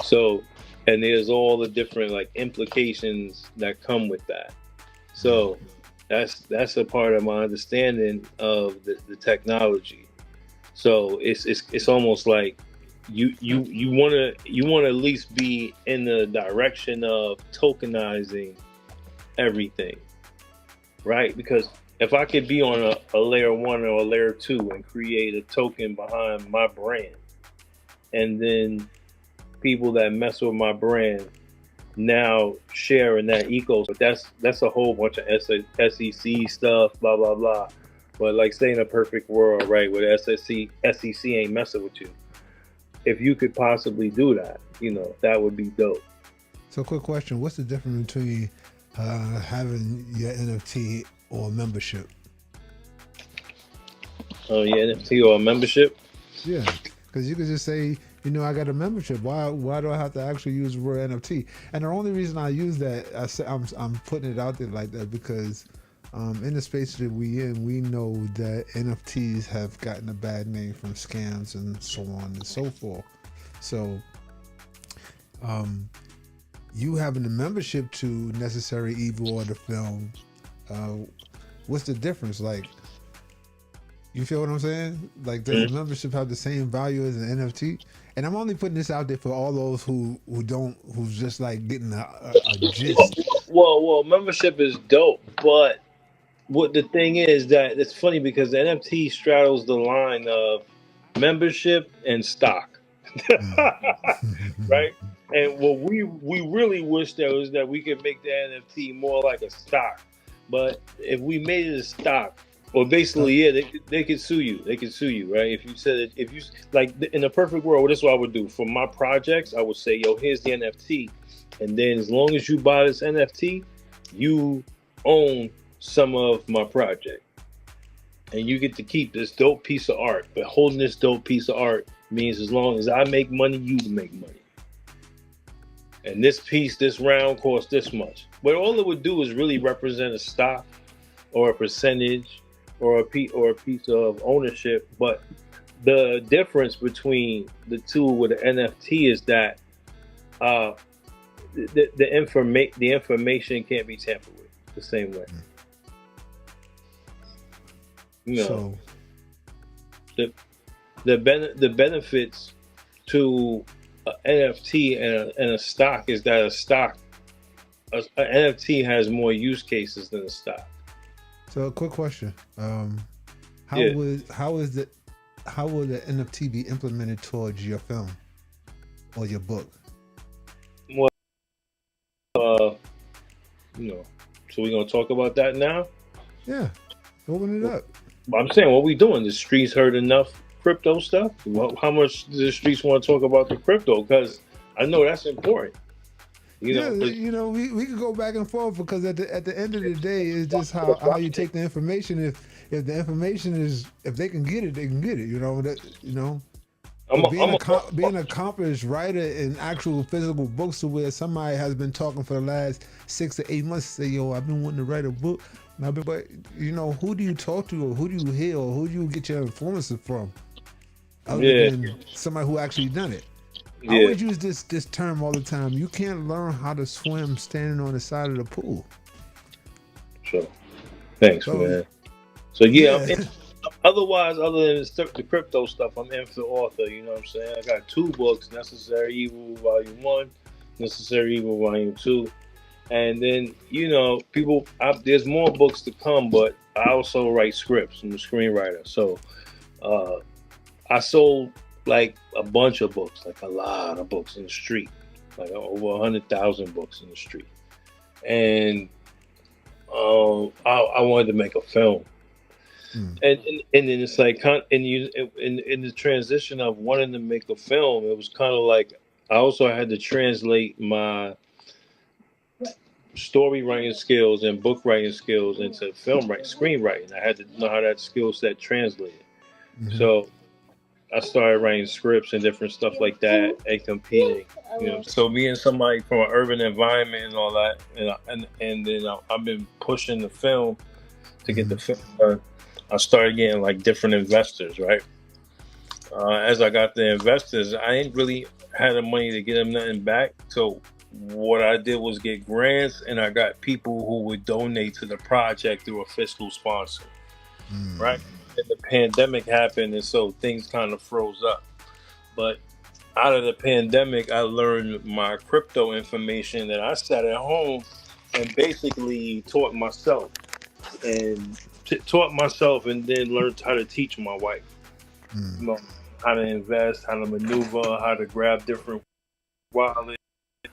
So, and there's all the different like implications that come with that. So that's a part of my understanding of the technology. So it's almost like you want to at least be in the direction of tokenizing everything, right? Because if I could be on a layer 1 or a layer 2 and create a token behind my brand, and then people that mess with my brand now share in that ecosystem, that's a whole bunch of SEC stuff, blah blah blah. But like, say in a perfect world, right, where the SEC ain't messing with you, if you could possibly do that, you know, that would be dope. So, quick question: what's the difference between having your NFT or membership? Oh, your NFT or a membership? Yeah, because you could just say, you know, I got a membership. Why do I have to actually use the word NFT? And the only reason I use that, I'm putting it out there like that because in the space that we in, we know that NFTs have gotten a bad name from scams and so on and so forth. So you having a membership to Necessary Evil or the film, what's the difference? Like, you feel what I'm saying? Like, does the membership have the same value as an NFT? And I'm only putting this out there for all those who's just like getting a gist. Well, membership is dope, but what the thing is that it's funny because the NFT straddles the line of membership and stock, right? And what we really wish that was that we could make the NFT more like a stock. But if we made it a stock, well, basically, yeah, they could sue you. They could sue you, right? If you said it, if you like in a perfect world, this is what I would do for my projects. I would say, yo, here's the NFT, and then as long as you buy this NFT, you own some of my project, and you get to keep this dope piece of art. But holding this dope piece of art means as long as I make money, you make money. And this piece, this round costs this much. But all it would do is really represent a stock or a percentage or a piece of ownership. But the difference between the two with the NFT is that the information can't be tampered with the same way. You know, So the benefits to an NFT and a stock is that an NFT has more use cases than a stock. So a quick question: how Yeah. will the NFT be implemented towards your film or your book? Well, so we're gonna talk about that now. Yeah, open it up. I'm saying, what we doing? The streets heard enough crypto stuff. How much do the streets want to talk about the crypto? Because I know that's important. Yeah, we could go back and forth because at the end of the day, it's just how you take the information. If the information is, if they can get it, they can get it. Being an accomplished writer in actual physical books, to where somebody has been talking for the last 6 to 8 months, say, yo, I've been wanting to write a book. But who do you talk to, or who do you hear, or who do you get your influences from, other than somebody who actually done it? I always use this term all the time. You can't learn how to swim standing on the side of the pool. Sure. Thanks, man. So otherwise, other than the crypto stuff, I'm in for author. You know what I'm saying? I got 2 books: Necessary Evil Volume 1, Necessary Evil Volume 2. And then, there's more books to come, but I also write scripts. I'm a screenwriter. So I sold like a bunch of books, like a lot of books in the street, like over 100,000 books in the street. And I wanted to make a film. And then it's like, in the transition of wanting to make a film, it was kind of like I also had to translate my story writing skills and book writing skills into film writing, screenwriting. I had to know how that skill set translated. So I started writing scripts and different stuff like that and competing. So being somebody from an urban environment and all that, and then I've been pushing the film to get the film done. I started getting like different investors, right? As I got the investors, I ain't really had the money to get them nothing back. So what I did was get grants, and I got people who would donate to the project through a fiscal sponsor, right? And the pandemic happened, and so things kind of froze up. But out of the pandemic, I learned my crypto information that I sat at home and basically taught myself, and then learned how to teach my wife. How to invest, how to maneuver, how to grab different wallets,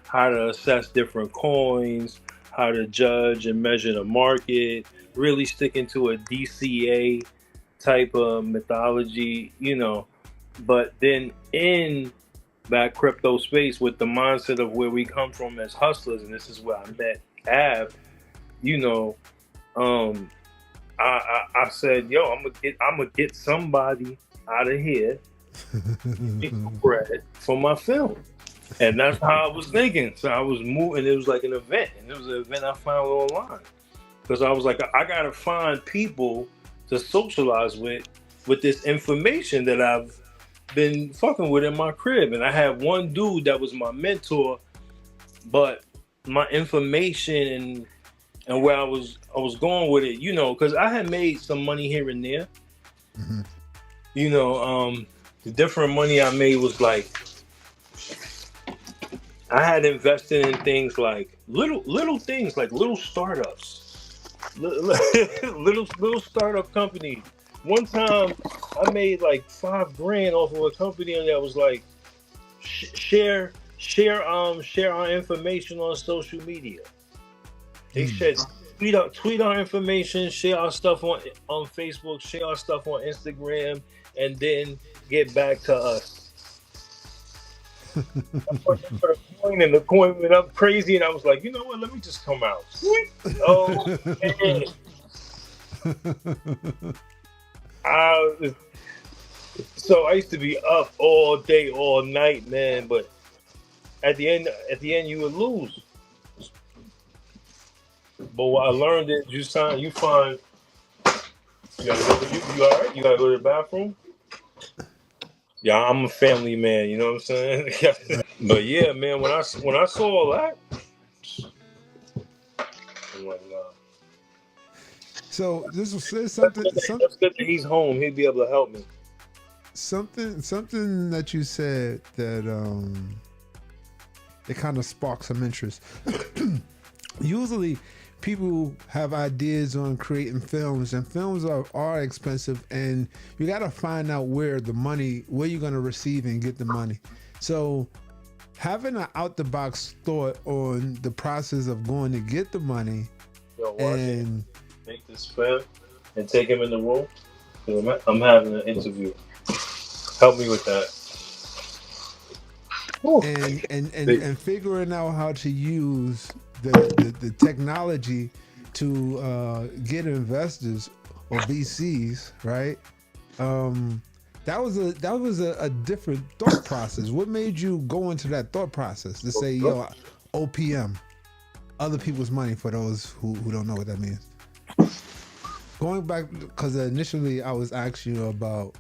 how to assess different coins, how to judge and measure the market, really sticking to a DCA type of methodology, but then in that crypto space with the mindset of where we come from as hustlers, and this is where I met Ab, I said, yo, I'm gonna get somebody out of here bread for my film. And that's how I was thinking. So I was moving. It was like an event, and it was an event I found online because I was like, I gotta find people to socialize with this information that I've been fucking with in my crib. And I had one dude that was my mentor, but my information And where I was going with it, you know, because I had made some money here and there. Mm-hmm. You know, the different money I made was like I had invested in things like little things like little startups, little startup companies. One time I made like $5 grand off of a company that was like share our information on social media. They said tweet our information, share our stuff on Facebook, share our stuff on Instagram, and then get back to us. I put a coin and the coin went up crazy, and I was like, you know what? Let me just come out. Sweet. Oh, man. So I used to be up all day, all night, man. But at the end, you would lose. But what I learned is you find you all right? You gotta go to the bathroom. Yeah, I'm a family man. You know what I'm saying? But yeah, man, when I saw all that, I'm like, nah. So this was something. That's good that he's home. He'd be able to help me. Something that you said that it kind of sparked some interest. Usually people have ideas on creating films, and films are expensive, and you got to find out where you're going to receive and get the money. So having an out the box thought on the process of going to get the money. Yo, and take this film and take him in the room. I'm having an interview. Help me with that. And figuring out how to use the technology to get investors or VCs, right? That was a different thought process. What made you go into that thought process to say, yo, OPM, other people's money, for those who don't know what that means? Going back, because initially I was asking you about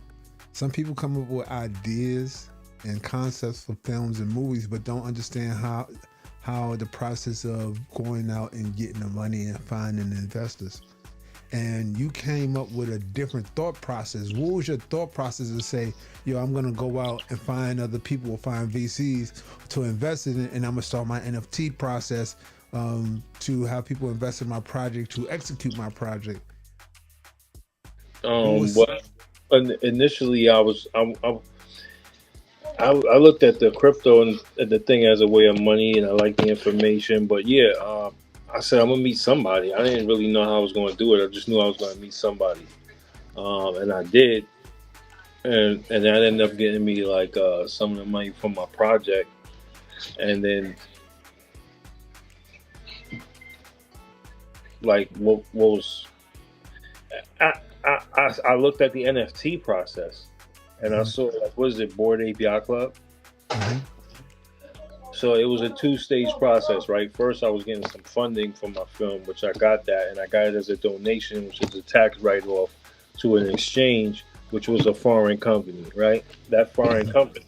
some people come up with ideas and concepts for films and movies, but don't understand how the process of going out and getting the money and finding investors. And you came up with a different thought process. What was your thought process to say, yo, I'm gonna go out and find other people, find VCs to invest in it, and I'm gonna start my NFT process to have people invest in my project, to execute my project? But initially I looked at the crypto and the thing as a way of money, and I like the information. But yeah, I said I'm gonna meet somebody. I didn't really know how I was gonna do it. I just knew I was gonna meet somebody, and I did. And that ended up getting me like some of the money from my project, and then like what was I looked at the NFT process, and I saw like, what is it, Board API Club? So it was a 2-stage process, right? First, I was getting some funding for my film, which I got that, and I got it as a donation, which is a tax write-off to an exchange, which was a foreign company, right? That foreign company,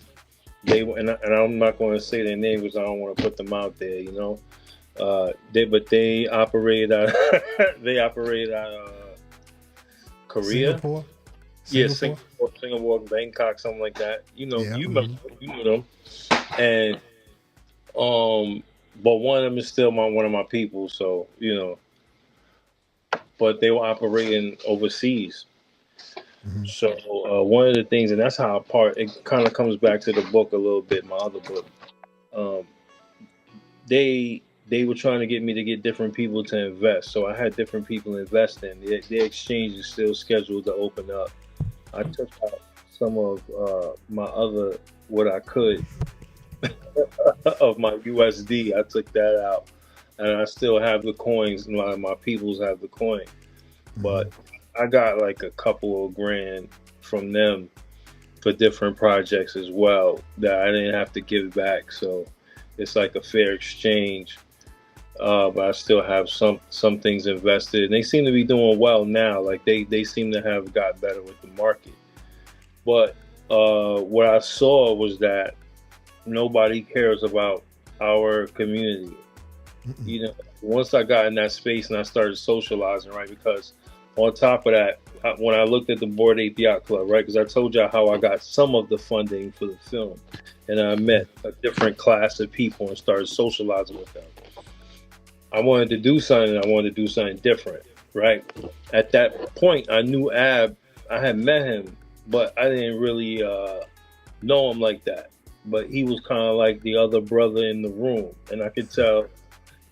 and I'm not going to say their name because I don't want to put them out there, you know. They operate out Korea. Singapore? Yeah, Singapore, Bangkok, something like that. You know, you know them. And but one of them is still one of my people, so you know. But they were operating overseas. So one of the things, and that's how it kind of comes back to the book a little bit, my other book. They were trying to get me to get different people to invest. So I had different people invest in. The exchange is still scheduled to open up. I took out some of my other, what I could, of my USD. I took that out. And I still have the coins. My peoples have the coin. But I got like a couple of grand from them for different projects as well that I didn't have to give back. So it's like a fair exchange. But I still have some things invested, and they seem to be doing well now. Like they seem to have got better with the market. But what I saw was that nobody cares about our community. You know, once I got in that space and I started socializing, right? Because on top of that, when I looked at the Board Ape Yacht Club, right? Because I told y'all how I got some of the funding for the film, and I met a different class of people and started socializing with them. I wanted to do something. I wanted to do something different, right? At that point, I knew Ab. I had met him, but I didn't really know him like that. But he was kind of like the other brother in the room, and I could tell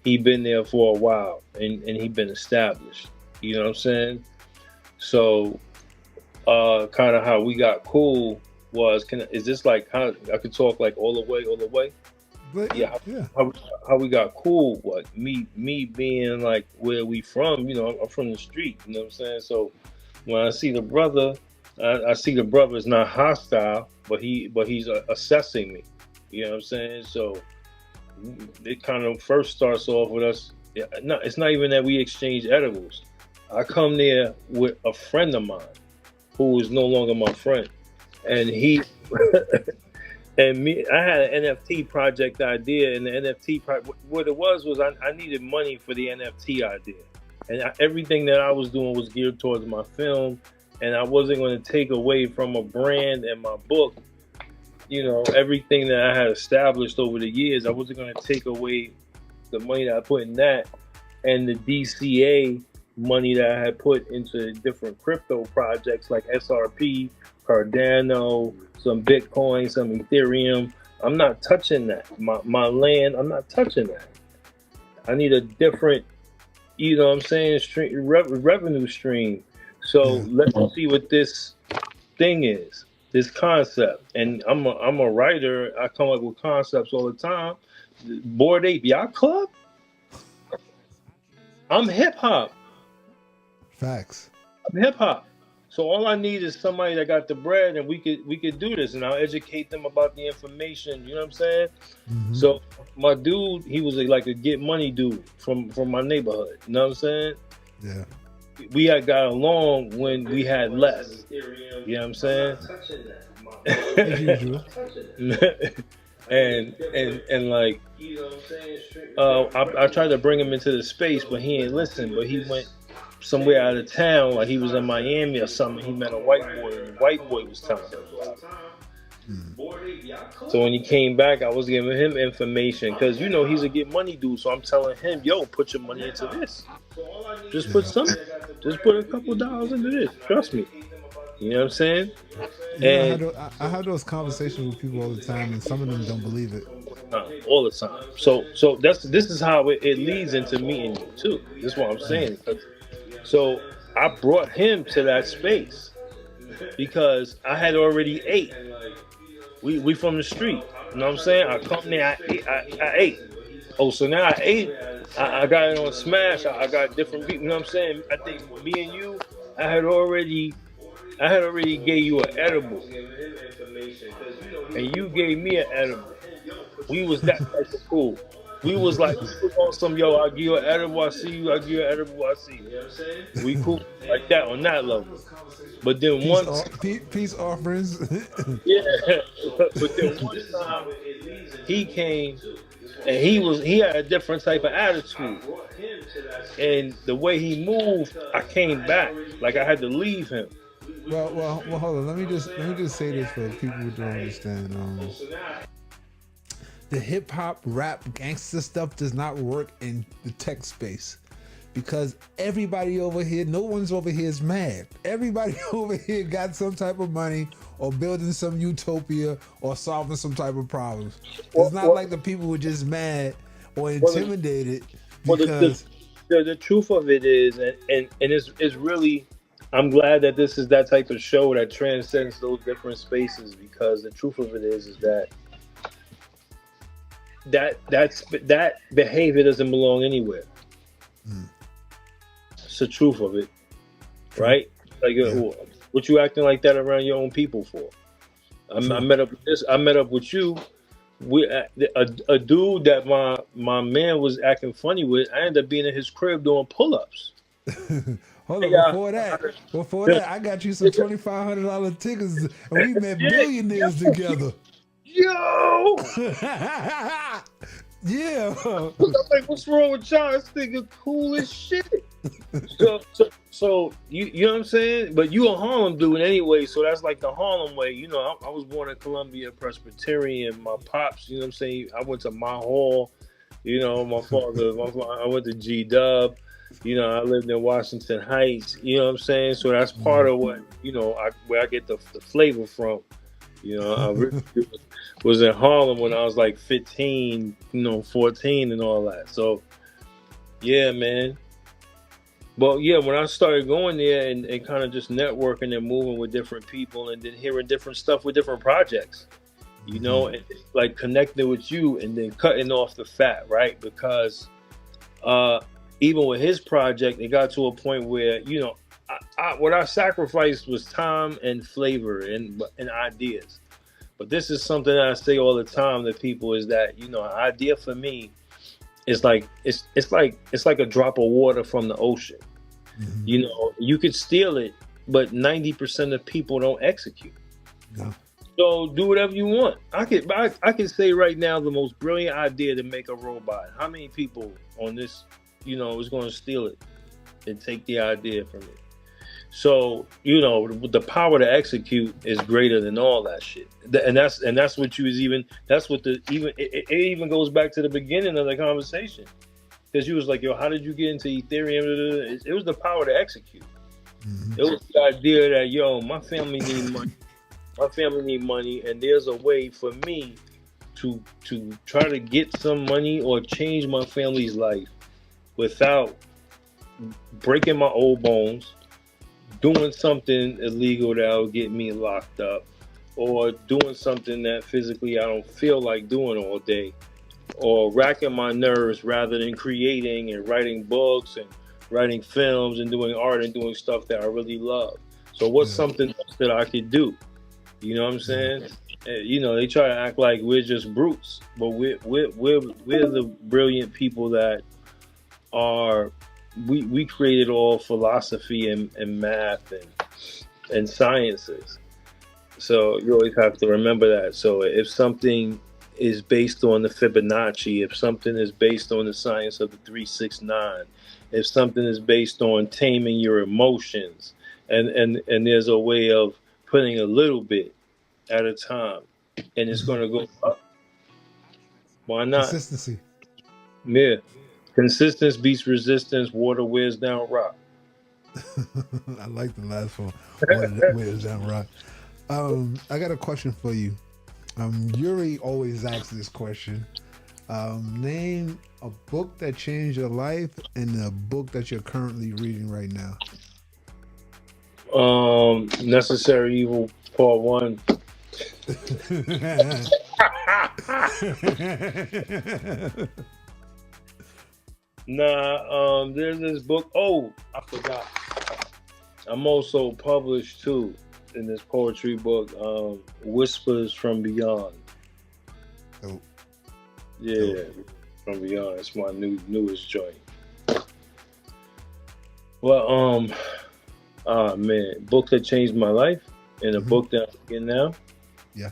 he'd been there for a while, and he'd been established. You know what I'm saying? So, kind of how we got cool was, is this like how I could talk like all the way? But Yeah, yeah, how we got cool, what me being like where we from, you know, I'm from the street, you know what I'm saying? So when I see the brother, I see the brother is not hostile, but he's assessing me, you know what I'm saying? So it kind of first starts off with us. Yeah, no, it's not even that we exchange edibles. I come there with a friend of mine who is no longer my friend, and he and me. I had an NFT project idea, and the NFT what it was I needed money for the NFT idea, and everything that I was doing was geared towards my film, and I wasn't going to take away from a brand and my book. You know, everything that I had established over the years, I wasn't going to take away the money that I put in that and the DCA money that I had put into different crypto projects like SRP, Cardano, some Bitcoin, some Ethereum. I'm not touching that. My land, I'm not touching that. I need a different, you know what I'm saying, revenue stream. So let's see what this thing is, this concept. And I'm a writer. I come up with concepts all the time. Bored Ape Yacht Club? I'm hip hop. facts. I'm hip hop. So all I need is somebody that got the bread, and we could do this, and I'll educate them about the information. You know what I'm saying? Mm-hmm. So my dude, he was like a get money dude from my neighborhood. You know what I'm saying? Yeah. We had got along when we had less. You know what I'm saying? As usual. and like, I tried to bring him into the space, but he ain't listen. But he went somewhere out of town, like he was in Miami or something. He met a white boy, and the white boy was telling him about it. So when he came back, I was giving him information because you know he's a get money dude. So I'm telling him, yo, put your money into this. Just put a couple dollars into this. Trust me. You know what I'm saying? And I have those conversations with people all the time, and some of them don't believe it. All the time. So this is how it leads into me and you too. This is what I'm saying. So I brought him to that space because I had already ate. We from the street. You know what I'm saying? I come there, I ate. Oh, so now I ate. I got it on Smash. I got different people. You know what I'm saying? I think me and you, I had already gave you an edible, and you gave me an edible. We was that type of cool. We was like, we was on some, yo, I'll give you an edible, I see you. I'll give you an edible, I see you. You know what I'm saying? We cool like that on that level. But then peace offerings. Yeah. But then one time he came and he had a different type of attitude. And the way he moved, I came back. Like I had to leave him. Well, hold on. Let me just say this for people who don't understand. The hip hop, rap, gangster stuff does not work in the tech space because everybody over here, no one's over here is mad. Everybody over here got some type of money or building some utopia or solving some type of problems. It's not like the people were just mad or intimidated because the truth of it is, and it's really, I'm glad that this is that type of show that transcends those different spaces because the truth of it is that behavior doesn't belong anywhere. It's the truth of it, right? Like, what you acting like that around your own people for? I met up with this. I met up with you. A dude that my man was acting funny with. I ended up being in his crib doing pull-ups. Hold on, before that, I got you some $2,500 tickets, and we met billionaires together. Yo! Yeah. I'm like, what's wrong with y'all? This nigga cool as shit. So you know what I'm saying? But you a Harlem dude anyway, so that's like the Harlem way. You know, I was born in Columbia Presbyterian. My pops, you know what I'm saying? I went to my hall. You know, I went to G Dub. You know, I lived in Washington Heights. You know what I'm saying? So that's part of what, you know, where I get the flavor from. You know, I really was in Harlem when I was like 15, you know, 14 and all that. So, yeah, man. But yeah, when I started going there and kind of just networking and moving with different people and then hearing different stuff with different projects, you know, and like connecting with you and then cutting off the fat, right? Because uh, even with his project, it got to a point where, you know, what I sacrificed was time and flavor and ideas. But this is something that I say all the time to people is that, you know, an idea for me is like it's like a drop of water from the ocean. You know, you could steal it, but 90% of people don't execute. No. So do whatever you want. I could say right now the most brilliant idea to make a robot. How many people on this, you know, is going to steal it and take the idea from it? So, you know, the power to execute is greater than all that shit. And that's what you was even. That's what it even goes back to the beginning of the conversation. Because you was like, yo, how did you get into Ethereum? It was the power to execute. It was the idea that, yo, my family need money. My family need money, and there's a way for me to try to get some money or change my family's life without breaking my old bones, doing something illegal that will get me locked up, or doing something that physically I don't feel like doing all day, or racking my nerves rather than creating and writing books and writing films and doing art and doing stuff that I really love. So what's something else that I could do? You know what I'm saying? You know, they try to act like we're just brutes, but we're the brilliant people that are. We created all philosophy and math and sciences. So you always have to remember that. So if something is based on the Fibonacci, if something is based on the science of the 369, if something is based on taming your emotions, and there's a way of putting a little bit at a time, and it's going to go up. Why not? Consistency. Yeah. Consistency beats resistance. Water wears down rock. I like the last one. Where is that rock? I got a question for you. Yuri always asks this question. Name a book that changed your life and a book that you're currently reading right now. Necessary Evil Part 1. There's this book. Oh, I forgot. I'm also published too in this poetry book, Whispers from Beyond. Oh. Yeah, from Beyond. It's my newest joint. Well, man, book that changed my life and a book that I'm reading now. Yeah.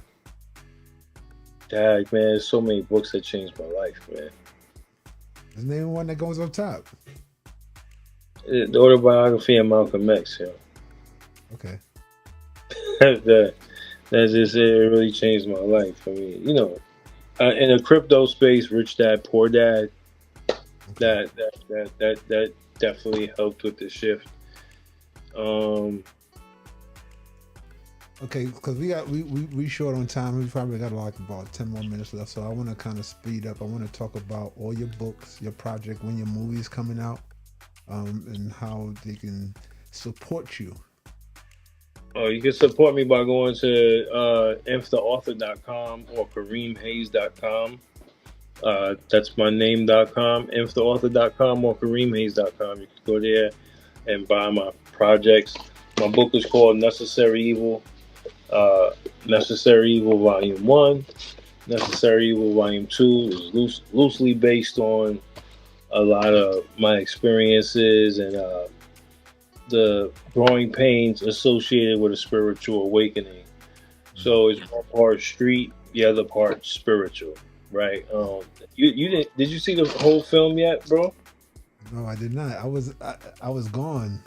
Dang, man, there's so many books that changed my life, man. Just name one that goes up top. The autobiography of Malcolm X, yo. Okay. that just it really changed my life. I mean, you know, in the crypto space, Rich Dad Poor Dad, that definitely helped with the shift. Okay, because we short on time. We probably got like about 10 more minutes left, so I want to kind of speed up. I want to talk about all your books, your project, when your movie's coming out, and how they can support you. Oh, you can support me by going to inftheauthor.com or kareemhayes.com. That's my name.com, inftheauthor.com or kareemhayes.com. You can go there and buy my projects. My book is called Necessary Evil. Necessary Evil Volume 1. Necessary Evil Volume 2 is loosely based on a lot of my experiences and the growing pains associated with a spiritual awakening. So it's one part street, the other part spiritual. right? You did you see the whole film yet, bro? No, I did not. I was gone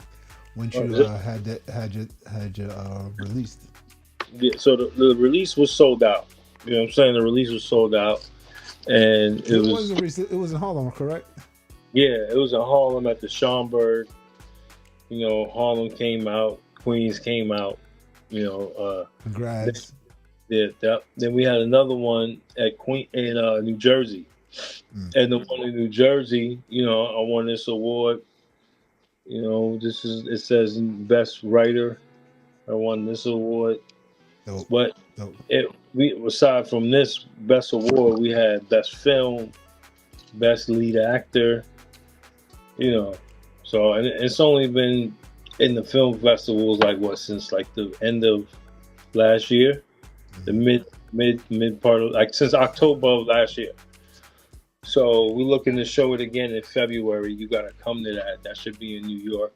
once Oh, you is it? had your released. Yeah, so the release was sold out. You know what I'm saying? The release was sold out, and it It was was it was in Harlem, correct? yeah, it was in Harlem at the Schomburg. You know, Harlem came out, Queens came out. You know, Congrats. then we had another one at Queen in New Jersey, Mm. and the one in New Jersey, you know, I won this award. You know, this is it says best writer. I won this award, Dope. but Dope. we aside from this best award, we had best film, best lead actor. You know, so and it's only been in the film festivals like what since like the end of last year, the mid part of like since October of last year. So we're looking to show it again in February. You got to come to that. That should be in New York.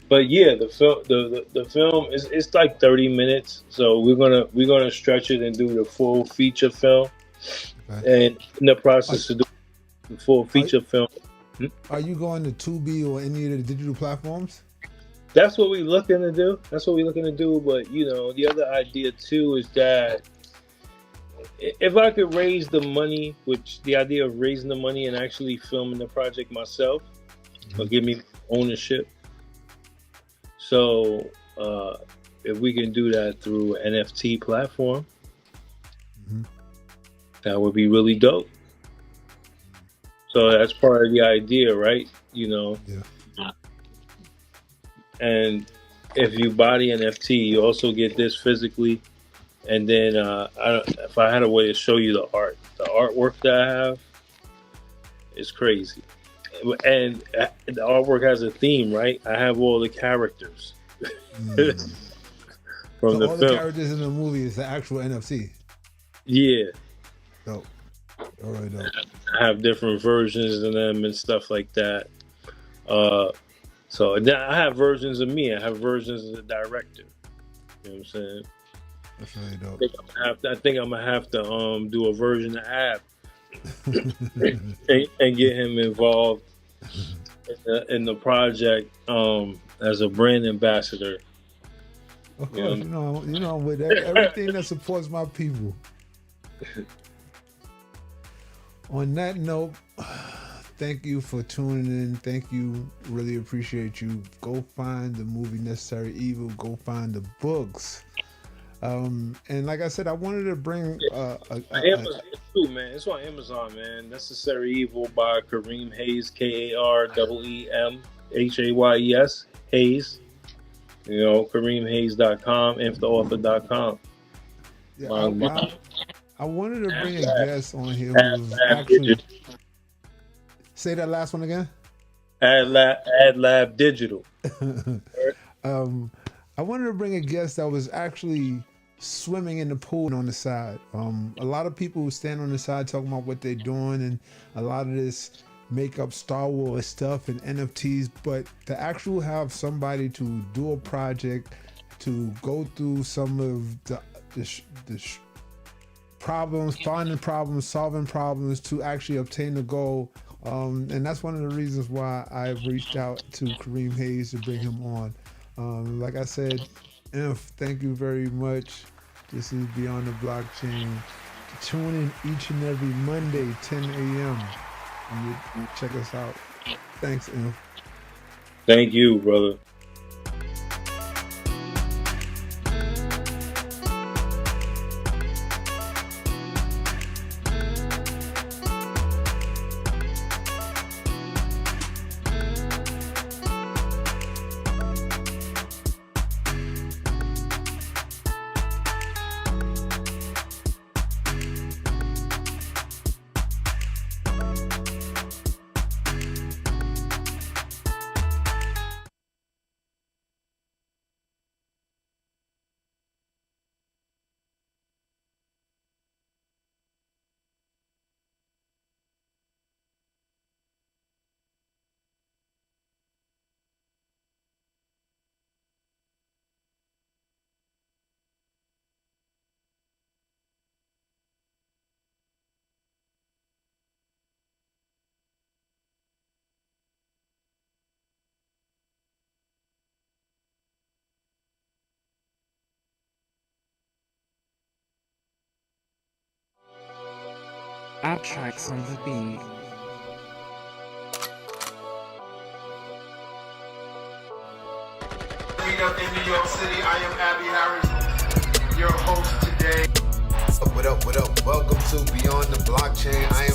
But yeah, the film the film is it's like 30 minutes. So we're gonna stretch it and do the full feature film. Okay. And in the Are, process to do the full feature film. are you going to Tubi or any of the digital platforms? That's what we're looking to do. That's what we're looking to do. But you know, the other idea too is that if I could raise the money, which the idea of raising the money and actually filming the project myself, will give me ownership. So if we can do that through an NFT platform, that would be really dope. So that's part of the idea, right? You know, Yeah. and if you buy the NFT, you also get this physically. And then if I had a way to show you the artwork that I have is crazy. And the artwork has a theme, right? I have all the characters from So the all film. the characters in the movie is the actual NFC. Yeah, Dope. All right, dope. I have different versions of them and stuff like that. So then I have versions of me. I have versions of the director. You know what I'm saying? That's really dope. I think I'm gonna have to do a version of Ab and get him involved in the project as a brand ambassador. Of course, you know, with everything that supports my people. On that note, thank you for tuning in. Thank you. Really appreciate you. Go find the movie Necessary Evil. Go find the books. And like I said, I wanted to bring Amazon too, man. It's on Amazon, man. Necessary Evil by Kareem Hayes, KareemHayes, Hayes. You know, KareemHayes.com, inftheauthor.com. Yeah, I wanted to bring a guest on here who was actually. Say that last one again. Ad Lab Digital. I wanted to bring a guest that was actually swimming in the pool on the side. A lot of people who stand on the side talking about what they're doing and a lot of this make up Star Wars stuff and NFTs, but to actually have somebody to do a project, to go through some of the problems, finding problems, solving problems, to actually obtain the goal. And that's one of the reasons why I've reached out to Kareem Hayes to bring him on. Like I said, INF, thank you very much. This is Beyond the Blockchain. Tune in each and every Monday, 10 a.m. and you check us out. Thanks, INF. Thank you, brother. Add tracks on the beat. Meet up in New York City. I am Abby Harris, your host today. What up, what up? Welcome to Beyond the Blockchain. I am